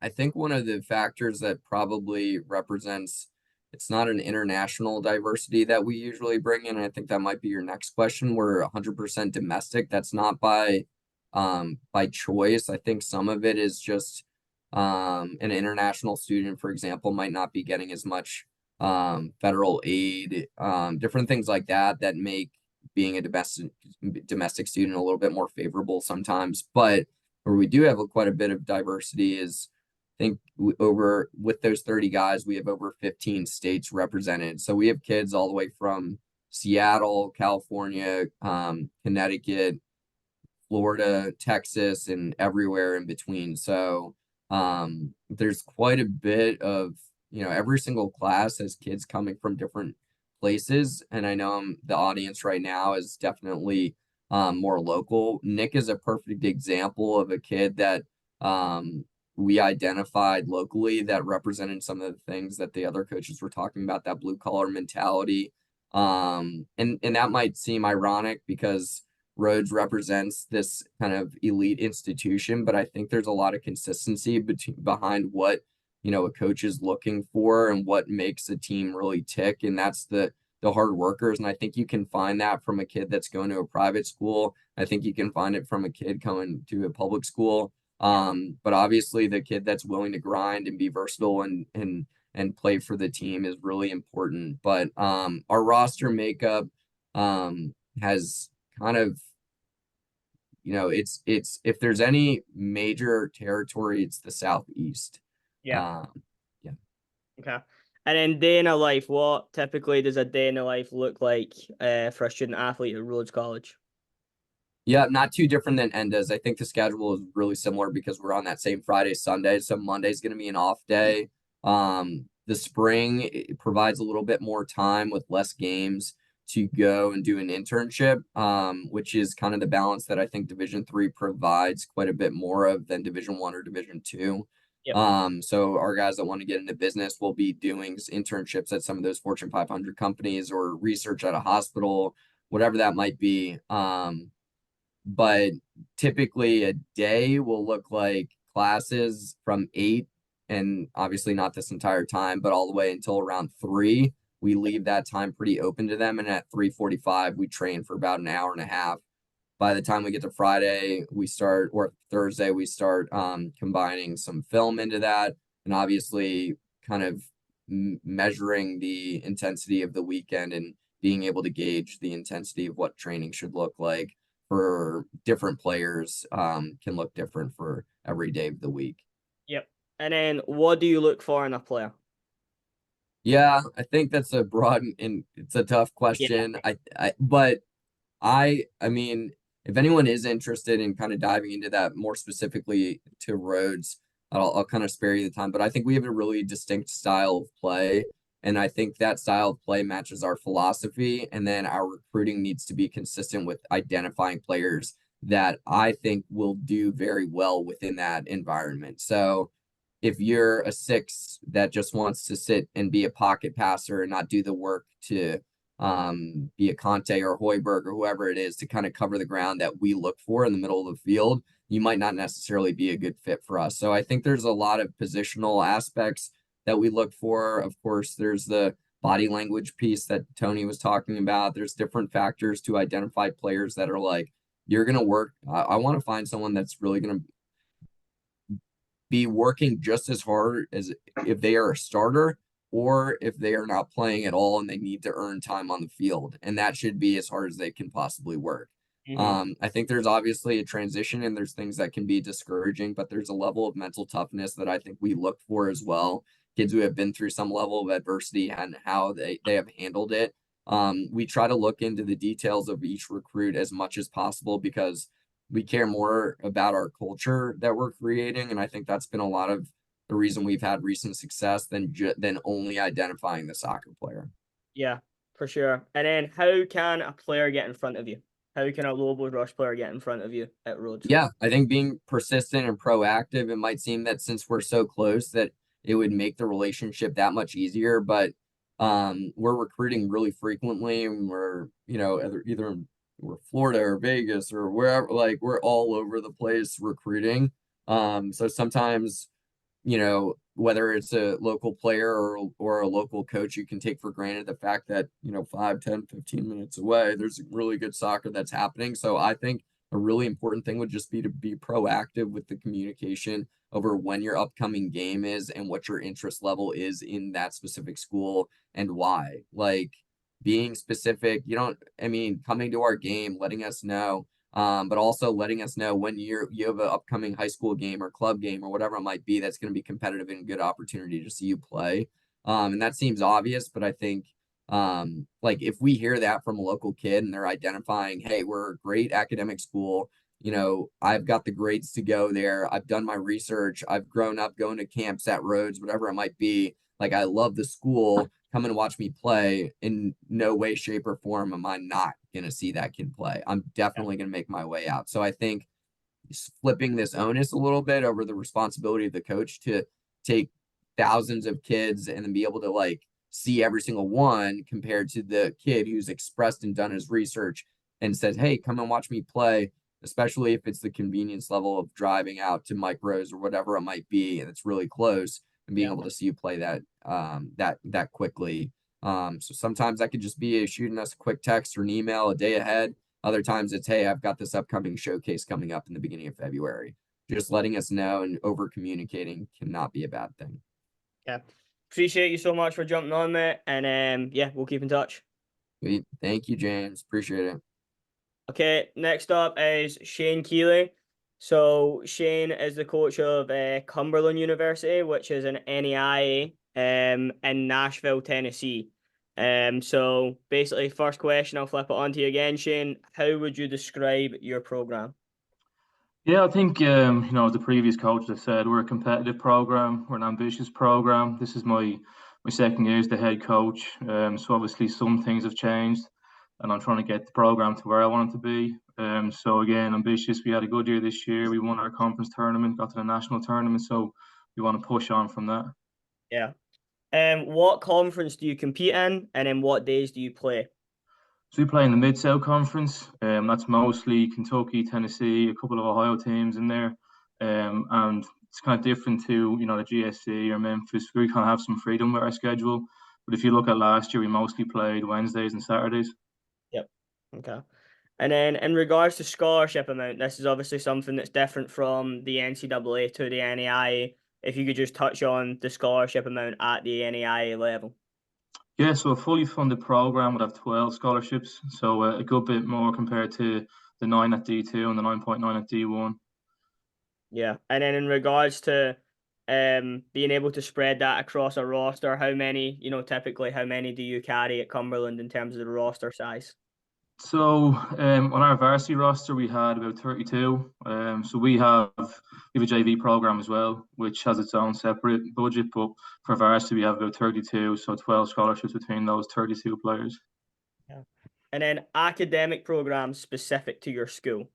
I think one of the factors that probably represents it's not an international diversity that we usually bring in. And I think that might be your next question. We're 100% domestic. That's not by choice. I think some of it is just an international student, for example, might not be getting as much federal aid, different things like that that make being a domestic student a little bit more favorable sometimes. But where we do have quite a bit of diversity is I think with those 30 guys, we have over 15 states represented. So we have kids all the way from Seattle, California, Connecticut, Florida, Texas, and everywhere in between. So there's quite a bit of, every single class has kids coming from different places. And I know the audience right now is definitely more local. Nick is a perfect example of a kid that we identified locally that represented some of the things that the other coaches were talking about, that blue collar mentality. And that might seem ironic because Rhodes represents this kind of elite institution, but I think there's a lot of consistency behind what, a coach is looking for and what makes a team really tick. And that's the hard workers. And I think you can find that from a kid that's going to a private school. I think you can find it from a kid coming to a public school. But obviously the kid that's willing to grind and be versatile and play for the team is really important. But our roster makeup has kind of, it's if there's any major territory, it's the Southeast. Yeah. Yeah. Okay. And then day in a life, what typically does a day in a life look like for a student athlete at Rhodes College? Yeah, not too different than NDAs. I think the schedule is really similar because we're on that same Friday, Sunday. So Monday's going to be an off day. The spring it provides a little bit more time with less games to go and do an internship, which is kind of the balance that I think Division III provides quite a bit more of than Division I or Division II. Yep. So our guys that want to get into business will be doing internships at some of those Fortune 500 companies or research at a hospital, whatever that might be. But typically a day will look like classes from 8 and obviously not this entire time, but all the way until around 3. We leave that time pretty open to them. And at 3:45, we train for about an hour and a half. By the time we get to Friday, or Thursday, we start combining some film into that. And obviously kind of measuring the intensity of the weekend and being able to gauge the intensity of what training should look like for different players can look different for every day of the week. Yep. And then what do you look for in a player? Yeah, I think that's a broad and it's a tough question. I mean, if anyone is interested in kind of diving into that more specifically to Rhodes, I'll kind of spare you the time, but I think we have a really distinct style of play. And I think that style of play matches our philosophy. And then our recruiting needs to be consistent with identifying players that I think will do very well within that environment. So if you're a 6 that just wants to sit and be a pocket passer and not do the work to be a Conte or Hoiberg or whoever it is to kind of cover the ground that we look for in the middle of the field, you might not necessarily be a good fit for us. So I think there's a lot of positional aspects that we look for. Of course, there's the body language piece that Tony was talking about. There's different factors to identify players that are like, you're going to work. I want to find someone that's really going to be working just as hard as if they are a starter or if they are not playing at all and they need to earn time on the field. And that should be as hard as they can possibly work. I think there's obviously a transition and there's things that can be discouraging, but there's a level of mental toughness that I think we look for as well. Kids who have been through some level of adversity and how they have handled it. We try to look into the details of each recruit as much as possible because we care more about our culture that we're creating. And I think that's been a lot of the reason we've had recent success than only identifying the soccer player. Yeah, for sure. And then how can a player get in front of you? How can a Lobos Rush player get in front of you at Rhodes? Yeah, I think being persistent and proactive, it might seem that since we're so close that it would make the relationship that much easier, but we're recruiting really frequently and we're, either we're Florida or Vegas or wherever, like we're all over the place recruiting. So sometimes, whether it's a local player or a local coach, you can take for granted the fact that, 5, 10, 15 minutes away, there's really good soccer that's happening. So I think a really important thing would just be to be proactive with the communication over when your upcoming game is and what your interest level is in that specific school and why. Like being specific, coming to our game, letting us know, but also letting us know when you have an upcoming high school game or club game or whatever it might be that's going to be competitive and a good opportunity to see you play. And that seems obvious, but I think like if we hear that from a local kid and they're identifying, hey, we're a great academic school, I've got the grades to go there, I've done my research, I've grown up going to camps at Rhodes, whatever it might be, like I love the school, come and watch me play. In no way, shape, or form am I not going to see that kid play. I'm definitely going to make my way out. So I think flipping this onus a little bit over the responsibility of the coach to take thousands of kids and then be able to like see every single one compared to the kid who's expressed and done his research and says, hey, come and watch me play, especially if it's the convenience level of driving out to Mike Rose or whatever it might be and it's really close and being able to see you play that quickly. So sometimes that could just be shooting us a quick text or an email a day ahead. Other times it's, hey, I've got this upcoming showcase coming up in the beginning of February. Just letting us know and over communicating cannot be a bad thing. Yeah. Appreciate you so much for jumping on, mate. And we'll keep in touch. Sweet. Thank you, James. Appreciate it. Okay, next up is Shane Keeley. So Shane is the coach of Cumberland University, which is an NAIA in Nashville, Tennessee. So basically, first question, I'll flip it on to you again, Shane. How would you describe your program? Yeah, I think the previous coach have said we're a competitive program, we're an ambitious program. This is my second year as the head coach. So obviously some things have changed, and I'm trying to get the program to where I want it to be. So again, ambitious. We had a good year this year. We won our conference tournament, got to the national tournament. So we want to push on from that. Yeah. What conference do you compete in, and then what days do you play? So we play in the Mid-South Conference. That's mostly Kentucky, Tennessee, a couple of Ohio teams in there. And it's kind of different to, the GSC or Memphis. We kind of have some freedom with our schedule. But if you look at last year, we mostly played Wednesdays and Saturdays. Yep. Okay. And then in regards to scholarship amount, this is obviously something that's different from the NCAA to the NAIA. If you could just touch on the scholarship amount at the NAIA level. Yeah, so a fully funded program would have 12 scholarships. So a good bit more compared to the 9 at D2 and the 9.9 at D1. Yeah. And then in regards to being able to spread that across a roster, how many, typically how many do you carry at Cumberland in terms of the roster size? So on our varsity roster, we had about 32. So we have a JV program as well, which has its own separate budget. But for varsity, we have about 32, so 12 scholarships between those 32 players. Yeah. And then academic programs specific to your school.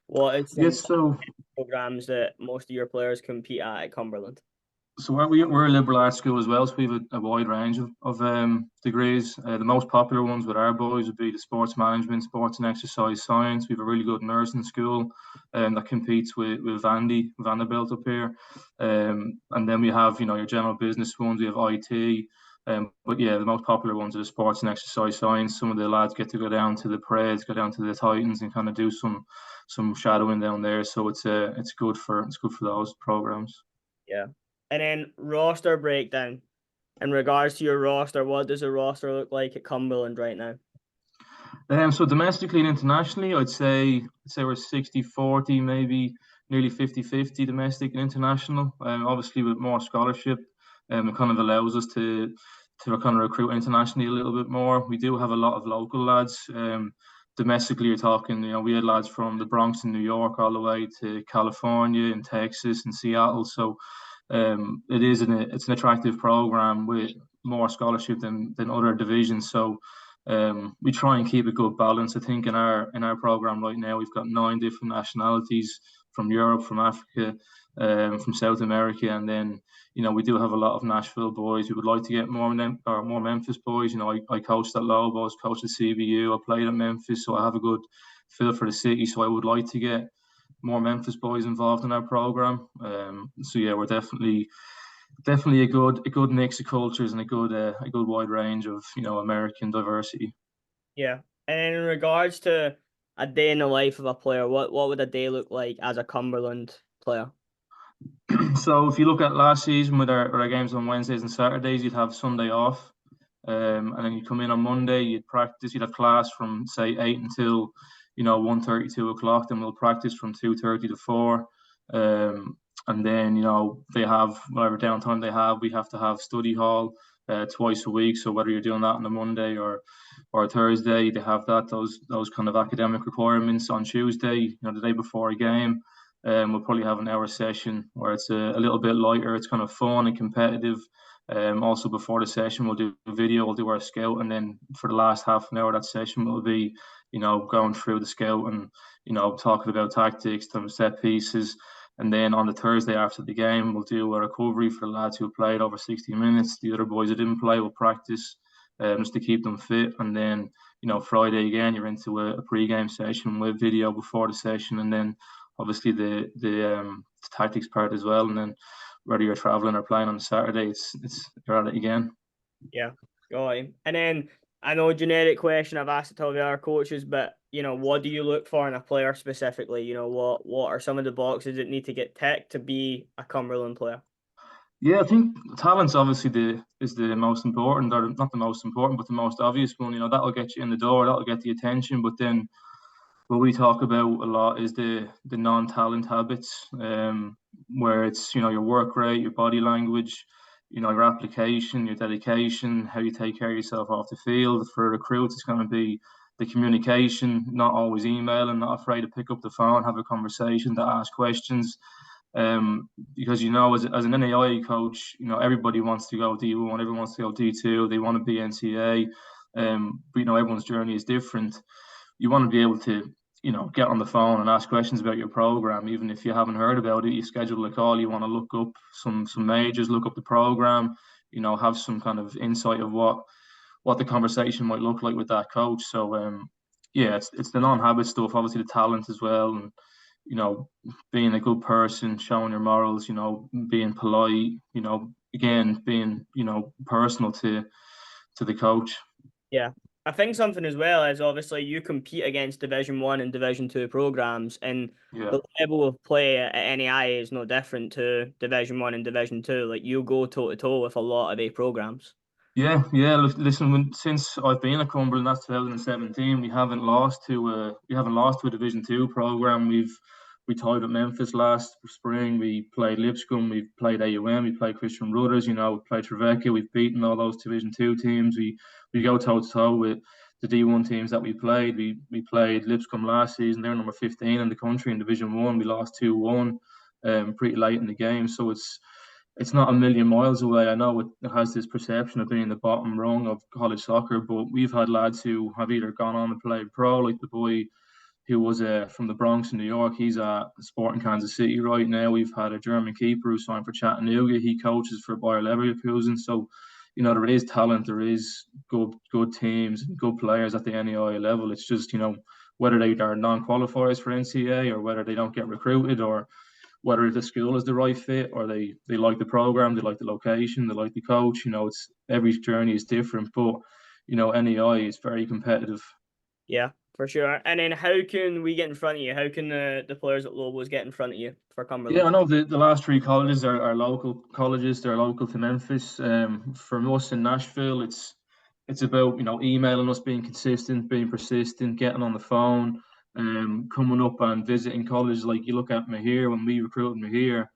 What is some Yes, so programs that most of your players compete at Cumberland? So we're a liberal arts school as well, so we have a wide range of degrees. The most popular ones with our boys would be the sports management, sports and exercise science. We have a really good nursing school that competes with Vanderbilt up here. And then we have, your general business ones, we have IT. But yeah, the most popular ones are the sports and exercise science. Some of the lads get to go down to the Preds, go down to the Titans and kind of do some shadowing down there. So it's good for those programs. Yeah. And then roster breakdown. In regards to your roster, what does a roster look like at Cumberland right now? So domestically and internationally, I'd say we're 60-40, maybe nearly 50-50 domestic and international. Obviously with more scholarship, it kind of allows us to kind of recruit internationally a little bit more. We do have a lot of local lads. Domestically, you're talking, we had lads from the Bronx in New York all the way to California and Texas and Seattle. So it's an attractive program with more scholarship than other divisions. So we try and keep a good balance. I think in our program right now we've got 9 different nationalities from Europe, from Africa, from South America, and then we do have a lot of Nashville boys. We would like to get more Memphis boys. I coached at Lobos, coached at CBU. I played at Memphis, so I have a good feel for the city. So I would like to get more Memphis boys involved in our program. So yeah, we're definitely a good mix of cultures and a good wide range of American diversity. Yeah. And in regards to a day in the life of a player, what would a day look like as a Cumberland player? So if you look at last season with our games on Wednesdays and Saturdays, you'd have Sunday off. And then you come in on Monday, you'd practice, you'd have class from say 8 until 1:30, 2 o'clock. Then we'll practice from 2:30 to 4. And then they have whatever downtime they have. We have to have study hall twice a week. So whether you're doing that on a Monday or a Thursday, they have those kind of academic requirements. On Tuesday, the day before a game, we'll probably have an hour session where it's a little bit lighter. It's kind of fun and competitive. Also before the session, we'll do a video, we'll do our scout, and then for the last half an hour of that session will be, going through the scout and, talking about tactics, some set pieces. And then on the Thursday after the game, we'll do a recovery for the lads who played over 60 minutes. The other boys that didn't play will practice just to keep them fit. And then, Friday again, you're into a pre-game session with video before the session, and then obviously the tactics part as well. And then whether you're traveling or playing on Saturday, you're at it again. Yeah, got him. And then I know generic question I've asked it to all the other coaches, but what do you look for in a player specifically? What are some of the boxes that need to get ticked to be a Cumberland player? Yeah, I think talent's obviously is the most important, or not the most important, but the most obvious one. That'll get you in the door, that'll get the attention. But then what we talk about a lot is the non-talent habits, where it's your work rate, your body language, your application, your dedication, how you take care of yourself off the field. For recruits, it's going to be the communication, not always emailing, not afraid to pick up the phone, have a conversation, to ask questions. Because as an NAIA coach, everybody wants to go D1, everyone wants to go D2, they want to be NCAA. But everyone's journey is different. You want to be able to get on the phone and ask questions about your program, even if you haven't heard about it. You schedule a call, you want to look up some majors, look up the program, have some kind of insight of what the conversation might look like with that coach. So yeah, it's the non-habit stuff, obviously the talent as well, and being a good person, showing your morals, being polite, again being personal to the coach. Yeah. I think something as well is obviously you compete against Division 1 and Division 2 programs, and the level of play at NAIA is no different to Division 1 and Division 2. Like, you go toe to toe with a lot of A programs. Yeah. Listen, since I've been at Cumberland, that's 2017. We haven't lost to a Division 2 program. We tied with Memphis last spring. We played Lipscomb. We played AUM. We played Christian Brothers. We played Trevecca. We've beaten all those Division 2 teams. We go toe to toe with the D1 teams that we played. We played Lipscomb last season. They're number 15 in the country in Division 1. We lost 2-1 pretty late in the game. So it's not a million miles away. I know it has this perception of being the bottom rung of college soccer, but we've had lads who have either gone on to play pro, like the boy who was from the Bronx in New York. He's at Sporting Kansas City right now. We've had a German keeper who signed for Chattanooga. He coaches for Bayer Leverkusen. So, there is talent, there is good teams, good players at the NAIA level. It's just, whether they are non-qualifiers for NCAA or whether they don't get recruited or whether the school is the right fit or they like the program, they like the location, they like the coach. It's every journey is different, but NAIA is very competitive. Yeah, for sure. And then how can we get in front of you? How can the players at Lobos get in front of you for Cumberland? Yeah, I know the last three colleges are local colleges. They're local to Memphis. For us in Nashville, it's about emailing us, being consistent, being persistent, getting on the phone, coming up and visiting colleges. Like you look at Mahir, when we recruited Mahir,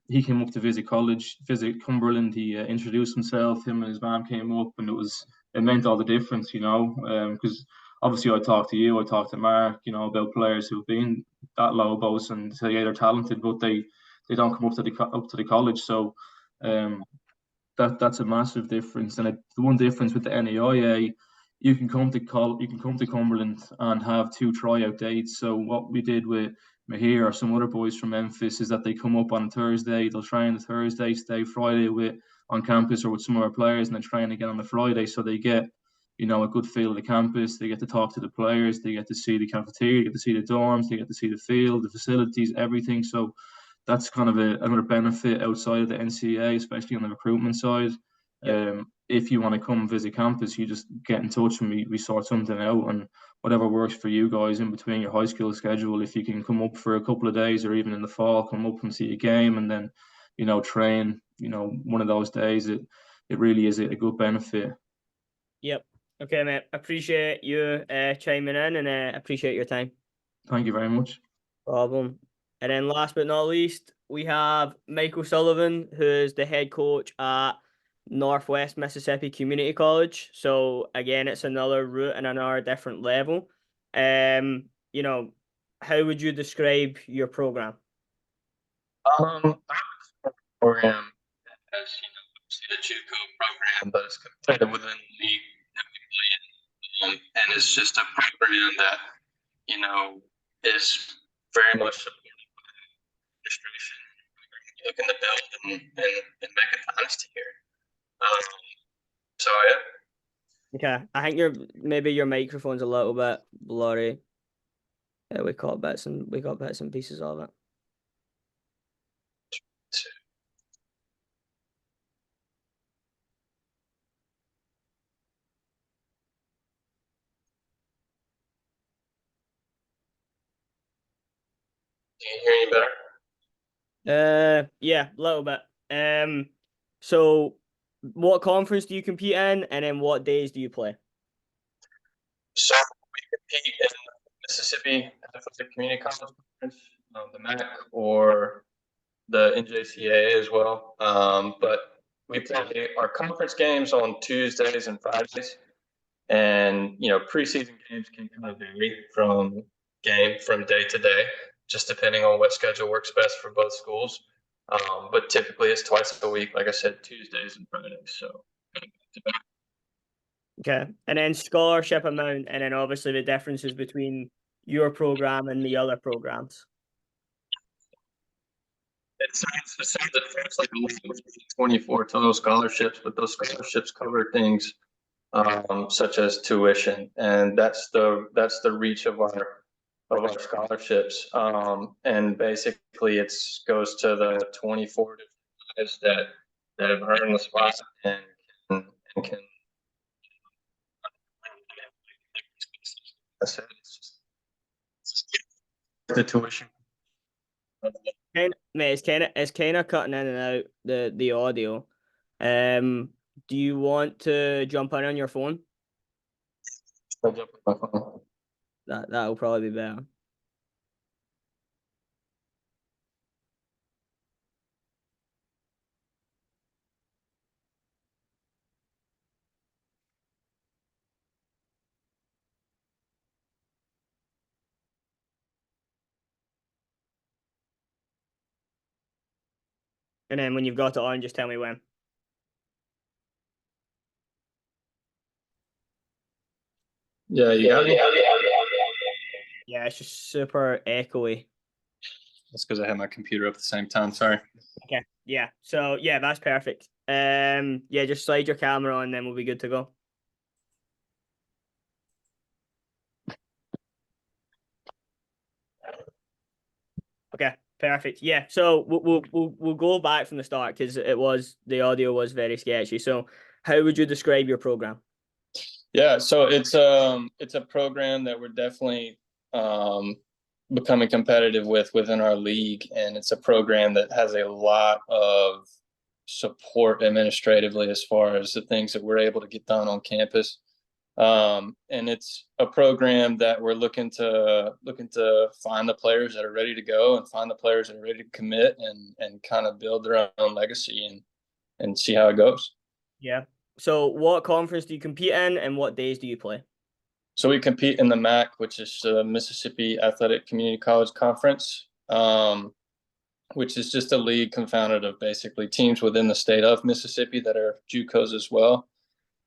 he came up to visit Cumberland. He introduced himself. Him and his mom came up, and it meant all the difference, because obviously I talked to you, I talked to Mark, about players who've been at Lobos and say they're talented, but they don't come up to the college. So that's a massive difference. And the one difference with the NAIA, you can come to Cumberland and have 2 tryout dates. So what we did with Mahir or some other boys from Memphis is that they come up on Thursday, they'll train the Thursday, stay Friday on campus or with some of our players, and then train again on the Friday. So they get a good feel of the campus. They get to talk to the players. They get to see the cafeteria. They get to see the dorms. They get to see the field, the facilities, everything. So that's kind of another benefit outside of the NCAA, especially on the recruitment side. If you want to come visit campus, you just get in touch and we sort something out, and whatever works for you guys in between your high school schedule. If you can come up for a couple of days or even in the fall, come up and see a game and then, train, one of those days, it really is a good benefit. Yep. Okay, mate. Appreciate you chiming in and appreciate your time. Thank you very much. Problem. And then last but not least, we have Michael Sullivan, who is the head coach at Northwest Mississippi Community College. So again, it's another route and another different level. How would you describe your program? Program as the JUCO program, but it's competitive within the league that we play in, and it's just a program that is very much supported by the administration. We're looking to build and make a dynasty here. So yeah. Okay, I think maybe your microphone's a little bit blurry. Yeah, we got bits and pieces of it. Can you hear any better? Yeah, a little bit. So what conference do you compete in, and then what days do you play? So we compete in Mississippi Athletic Community College Conference, the MAC, or the NJCAA as well. But we play our conference games on Tuesdays and Fridays, and preseason games can kind of vary from day to day, just depending on what schedule works best for both schools. But typically it's twice a week, like I said, Tuesdays and Fridays. So okay, and then scholarship amount, and then obviously the differences between your program and the other programs. It sounds at first like 24 total scholarships, but those scholarships cover things such as tuition, and that's the reach of our scholarships. And basically, it goes to the 24 guys that have earned the spot and can. That's it. It's just the tuition. Mate, it's kind of cutting in and out the audio. Do you want to jump in on your phone? I'll jump on my phone. That'll probably be better. And then when you've got it on, just tell me when. Yeah, you got me? Yeah, it's just super echoey. That's because I have my computer up at the same time. Sorry. Okay. Yeah. So yeah, that's perfect. Yeah, just slide your camera on, then we'll be good to go. Okay, perfect. Yeah. So we'll go back from the start because the audio was very sketchy. So how would you describe your program? Yeah, so it's a program that we're definitely becoming competitive within our league, and it's a program that has a lot of support administratively as far as the things that we're able to get done on campus. And it's a program that we're looking to find the players that are ready to go and find the players that are ready to commit and kind of build their own legacy and see how it goes. Yeah. So what conference do you compete in, and what days do you play? So we compete in the MAC, which is the Mississippi Athletic Community College Conference, which is just a league confounded of basically teams within the state of Mississippi that are JUCOs as well.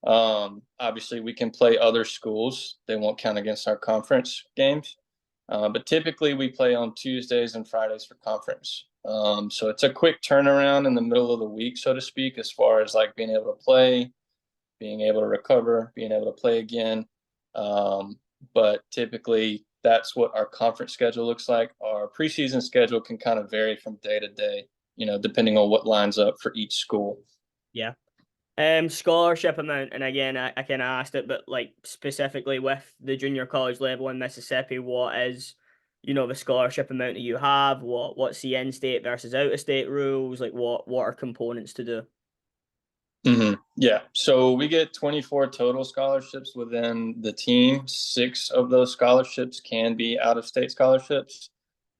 Obviously, we can play other schools. They won't count against our conference games. But typically, we play on Tuesdays and Fridays for conference. So it's a quick turnaround in the middle of the week, so to speak, as far as like being able to play, being able to recover, being able to play again. But typically, that's what our conference schedule looks like. Our preseason schedule can kind of vary from day to day, depending on what lines up for each school. Yeah. Scholarship amount, and again, I kind of asked it, but like specifically with the junior college level in Mississippi, what is, the scholarship amount that you have? What's the in-state versus out-of-state rules? Like what are components to do? Mm-hmm. Yeah. So we get 24 total scholarships within the team. 6 of those scholarships can be out-of-state scholarships,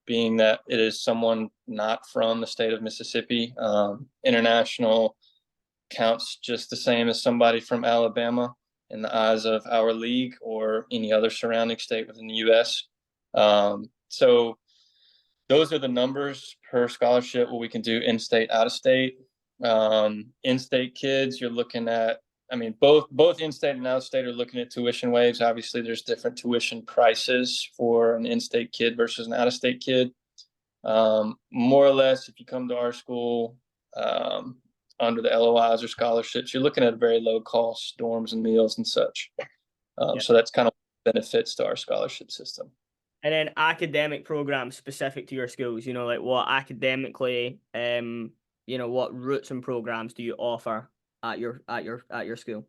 being that it is someone not from the state of Mississippi. International counts just the same as somebody from Alabama in the eyes of our league or any other surrounding state within the U.S. So those are the numbers per scholarship, what we can do in-state, out-of-state. In-state kids, you're looking at, both in-state and out-of-state are looking at tuition waves. Obviously, there's different tuition prices for an in-state kid versus an out-of-state kid. More or less, if you come to our school under the LOIs or scholarships, you're looking at very low cost dorms and meals and such. So that's kind of benefits to our scholarship system. And then academic programs specific to your schools, like what academically, what routes and programs do you offer at your school?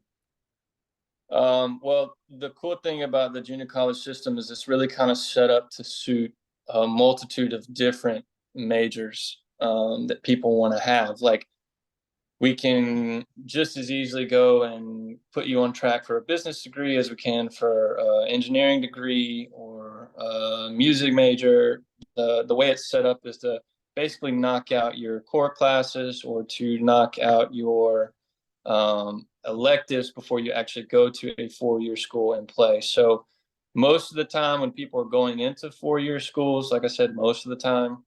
Well, the cool thing about the junior college system is it's really kind of set up to suit a multitude of different majors that people want to have. Like, we can just as easily go and put you on track for a business degree as we can for an engineering degree or a music major. The way it's set up is to basically knock out your core classes or to knock out your electives before you actually go to a 4-year school and play. So most of the time when people are going into 4-year schools, like I said, most of the time,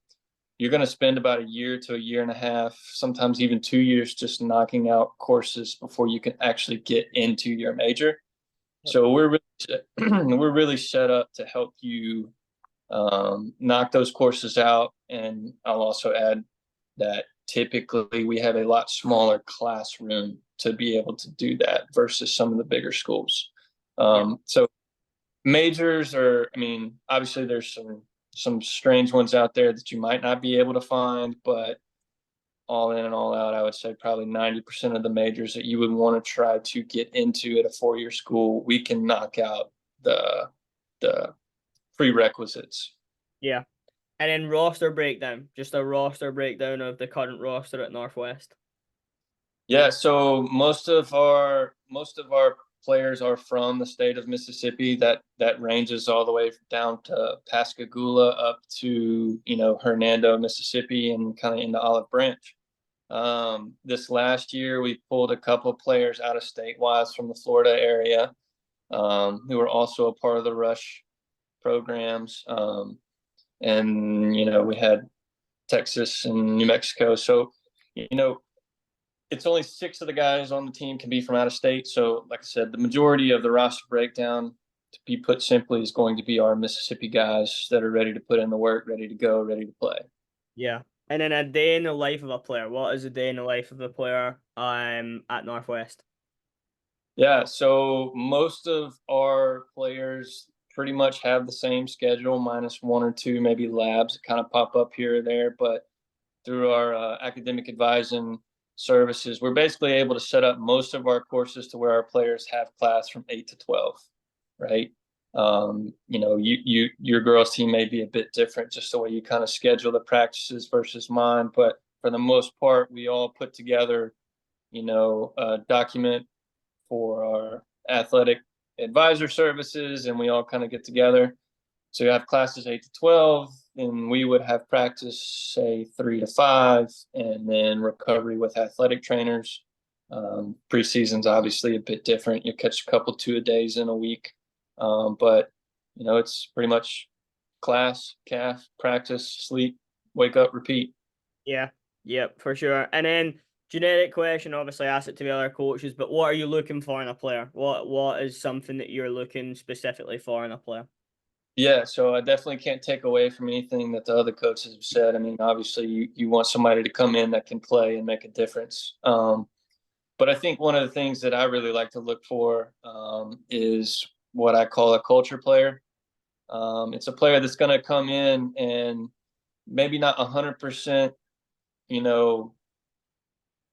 you're going to spend about a year to a year and a half, sometimes even 2 years, just knocking out courses before you can actually get into your major. So we're really set up to help you knock those courses out. And I'll also add that typically we have a lot smaller classroom to be able to do that versus some of the bigger schools. So majors are, obviously there's some strange ones out there that you might not be able to find, but all in and all out, I would say probably 90% of the majors that you would want to try to get into at a 4-year school, we can knock out the prerequisites. Yeah. And then roster breakdown, just a roster breakdown of the current roster at Northwest. Yeah, so most of our players are from the state of Mississippi. That ranges all the way down to Pascagoula up to Hernando, Mississippi, and kind of into Olive Branch. This last year, we pulled a couple of players out of state-wise from the Florida area who were also a part of the Rush programs, and we had Texas and New Mexico. So you know, it's only 6 of the guys on the team can be from out of state. So, like I said, the majority of the roster breakdown, to be put simply, is going to be our Mississippi guys that are ready to put in the work, ready to go, ready to play. Yeah. And then a day in the life of a player. What is a day in the life of a player at Northwest? Yeah, so most of our players pretty much have the same schedule, minus 1 or 2 maybe labs that kind of pop up here or there. But through our academic advising services, we're basically able to set up most of our courses to where our players have class from 8 to 12, right? You know, your girls' team may be a bit different, just the way you kind of schedule the practices versus mine. But for the most part, we all put together, you know, a document for our athletic advisor services, and we all kind of get together. So you have classes 8 to 12, and we would have practice, say 3 to 5, and then recovery with athletic trainers. Preseason's obviously a bit different. You catch a couple 2-a-days in a week, but you know, it's pretty much class, calf, practice, sleep, wake up, repeat. Yeah, yep, for sure. And then generic question, obviously ask it to the other coaches, but what are you looking for in a player? What is something that you're looking specifically for in a player? Yeah, so I definitely can't take away from anything that the other coaches have said. I mean, obviously, you want somebody to come in that can play and make a difference. But I think one of the things that I really like to look for is what I call a culture player. It's a player that's going to come in and maybe not 100%, you know,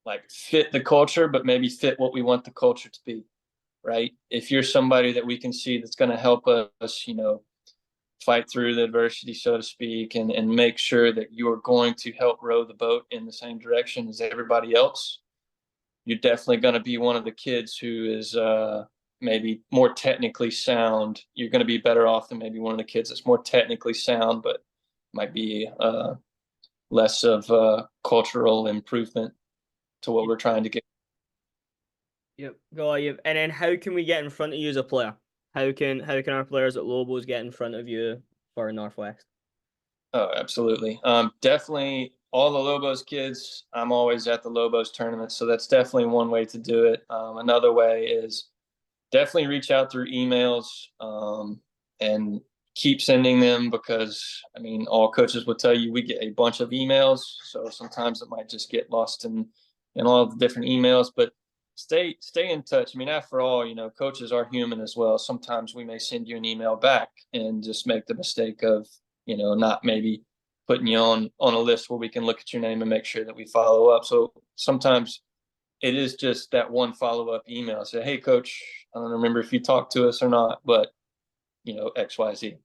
like fit the culture, but maybe fit what we want the culture to be, right? If you're somebody that we can see that's going to help us, you know, fight through the adversity, so to speak, and make sure that you are going to help row the boat in the same direction as everybody else, you're definitely going to be one of the kids who is maybe more technically sound. You're going to be better off than maybe one of the kids that's more technically sound, but might be less of cultural improvement to what we're trying to get. Yep, got you. And then how can we get in front of you as a player? How can our players at Lobos get in front of you for Northwest? Oh, absolutely. Definitely all the Lobos kids, I'm always at the Lobos tournament. So that's definitely one way to do it. Another way is definitely reach out through emails and keep sending them, because I mean, all coaches will tell you we get a bunch of emails. So sometimes it might just get lost in all of the different emails, but stay in touch. I mean, after all, you know, coaches are human as well. Sometimes we may send you an email back and just make the mistake of, you know, not maybe putting you on a list where we can look at your name and make sure that we follow up. So sometimes it is just that one follow-up email. Say, hey, coach, I don't remember if you talked to us or not, but, you know, XYZ.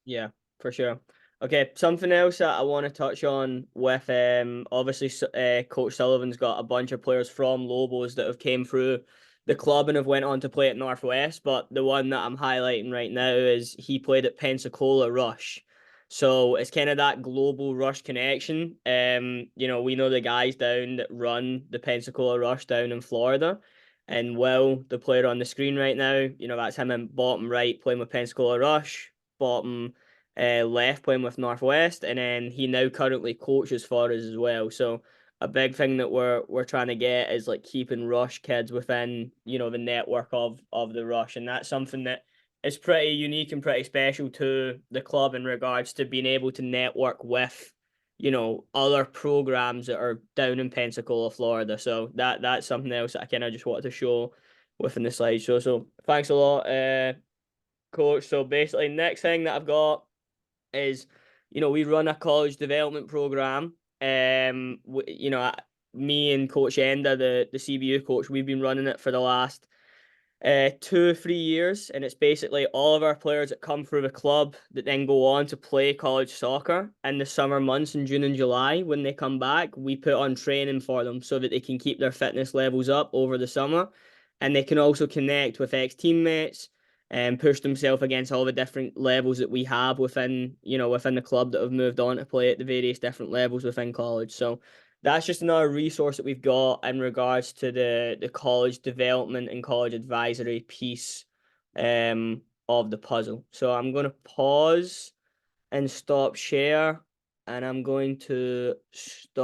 Yeah, for sure. Okay, something else that I want to touch on with obviously Coach Sullivan's got a bunch of players from Lobos that have came through the club and have went on to play at Northwest, but the one that I'm highlighting right now is he played at Pensacola Rush. So it's kind of that global Rush connection. You know, we know the guys down that run the Pensacola Rush down in Florida. And Will, the player on the screen right now, you know, that's him in bottom right playing with Pensacola Rush, bottom left playing with Northwest, and then he now currently coaches for us as well. So a big thing that we're trying to get is like keeping Rush kids within, you know, the network of the Rush, and that's something that is pretty unique and pretty special to the club in regards to being able to network with, you know, other programs that are down in Pensacola, Florida. So that's something else that I kind of just wanted to show within the slideshow. So thanks a lot, Coach. So basically, next thing that I've got is, you know, we run a college development program. You know, me and Coach Enda, the CBU coach, we've been running it for the last 2 or 3 years, and it's basically all of our players that come through the club that then go on to play college soccer in the summer months in June and July. When they come back, we put on training for them so that they can keep their fitness levels up over the summer, and they can also connect with ex-teammates and push themselves against all the different levels that we have within, you know, within the club that have moved on to play at the various different levels within college. So that's just another resource that we've got in regards to the college development and college advisory piece of the puzzle. So I'm going to pause and stop share, and I'm going to stop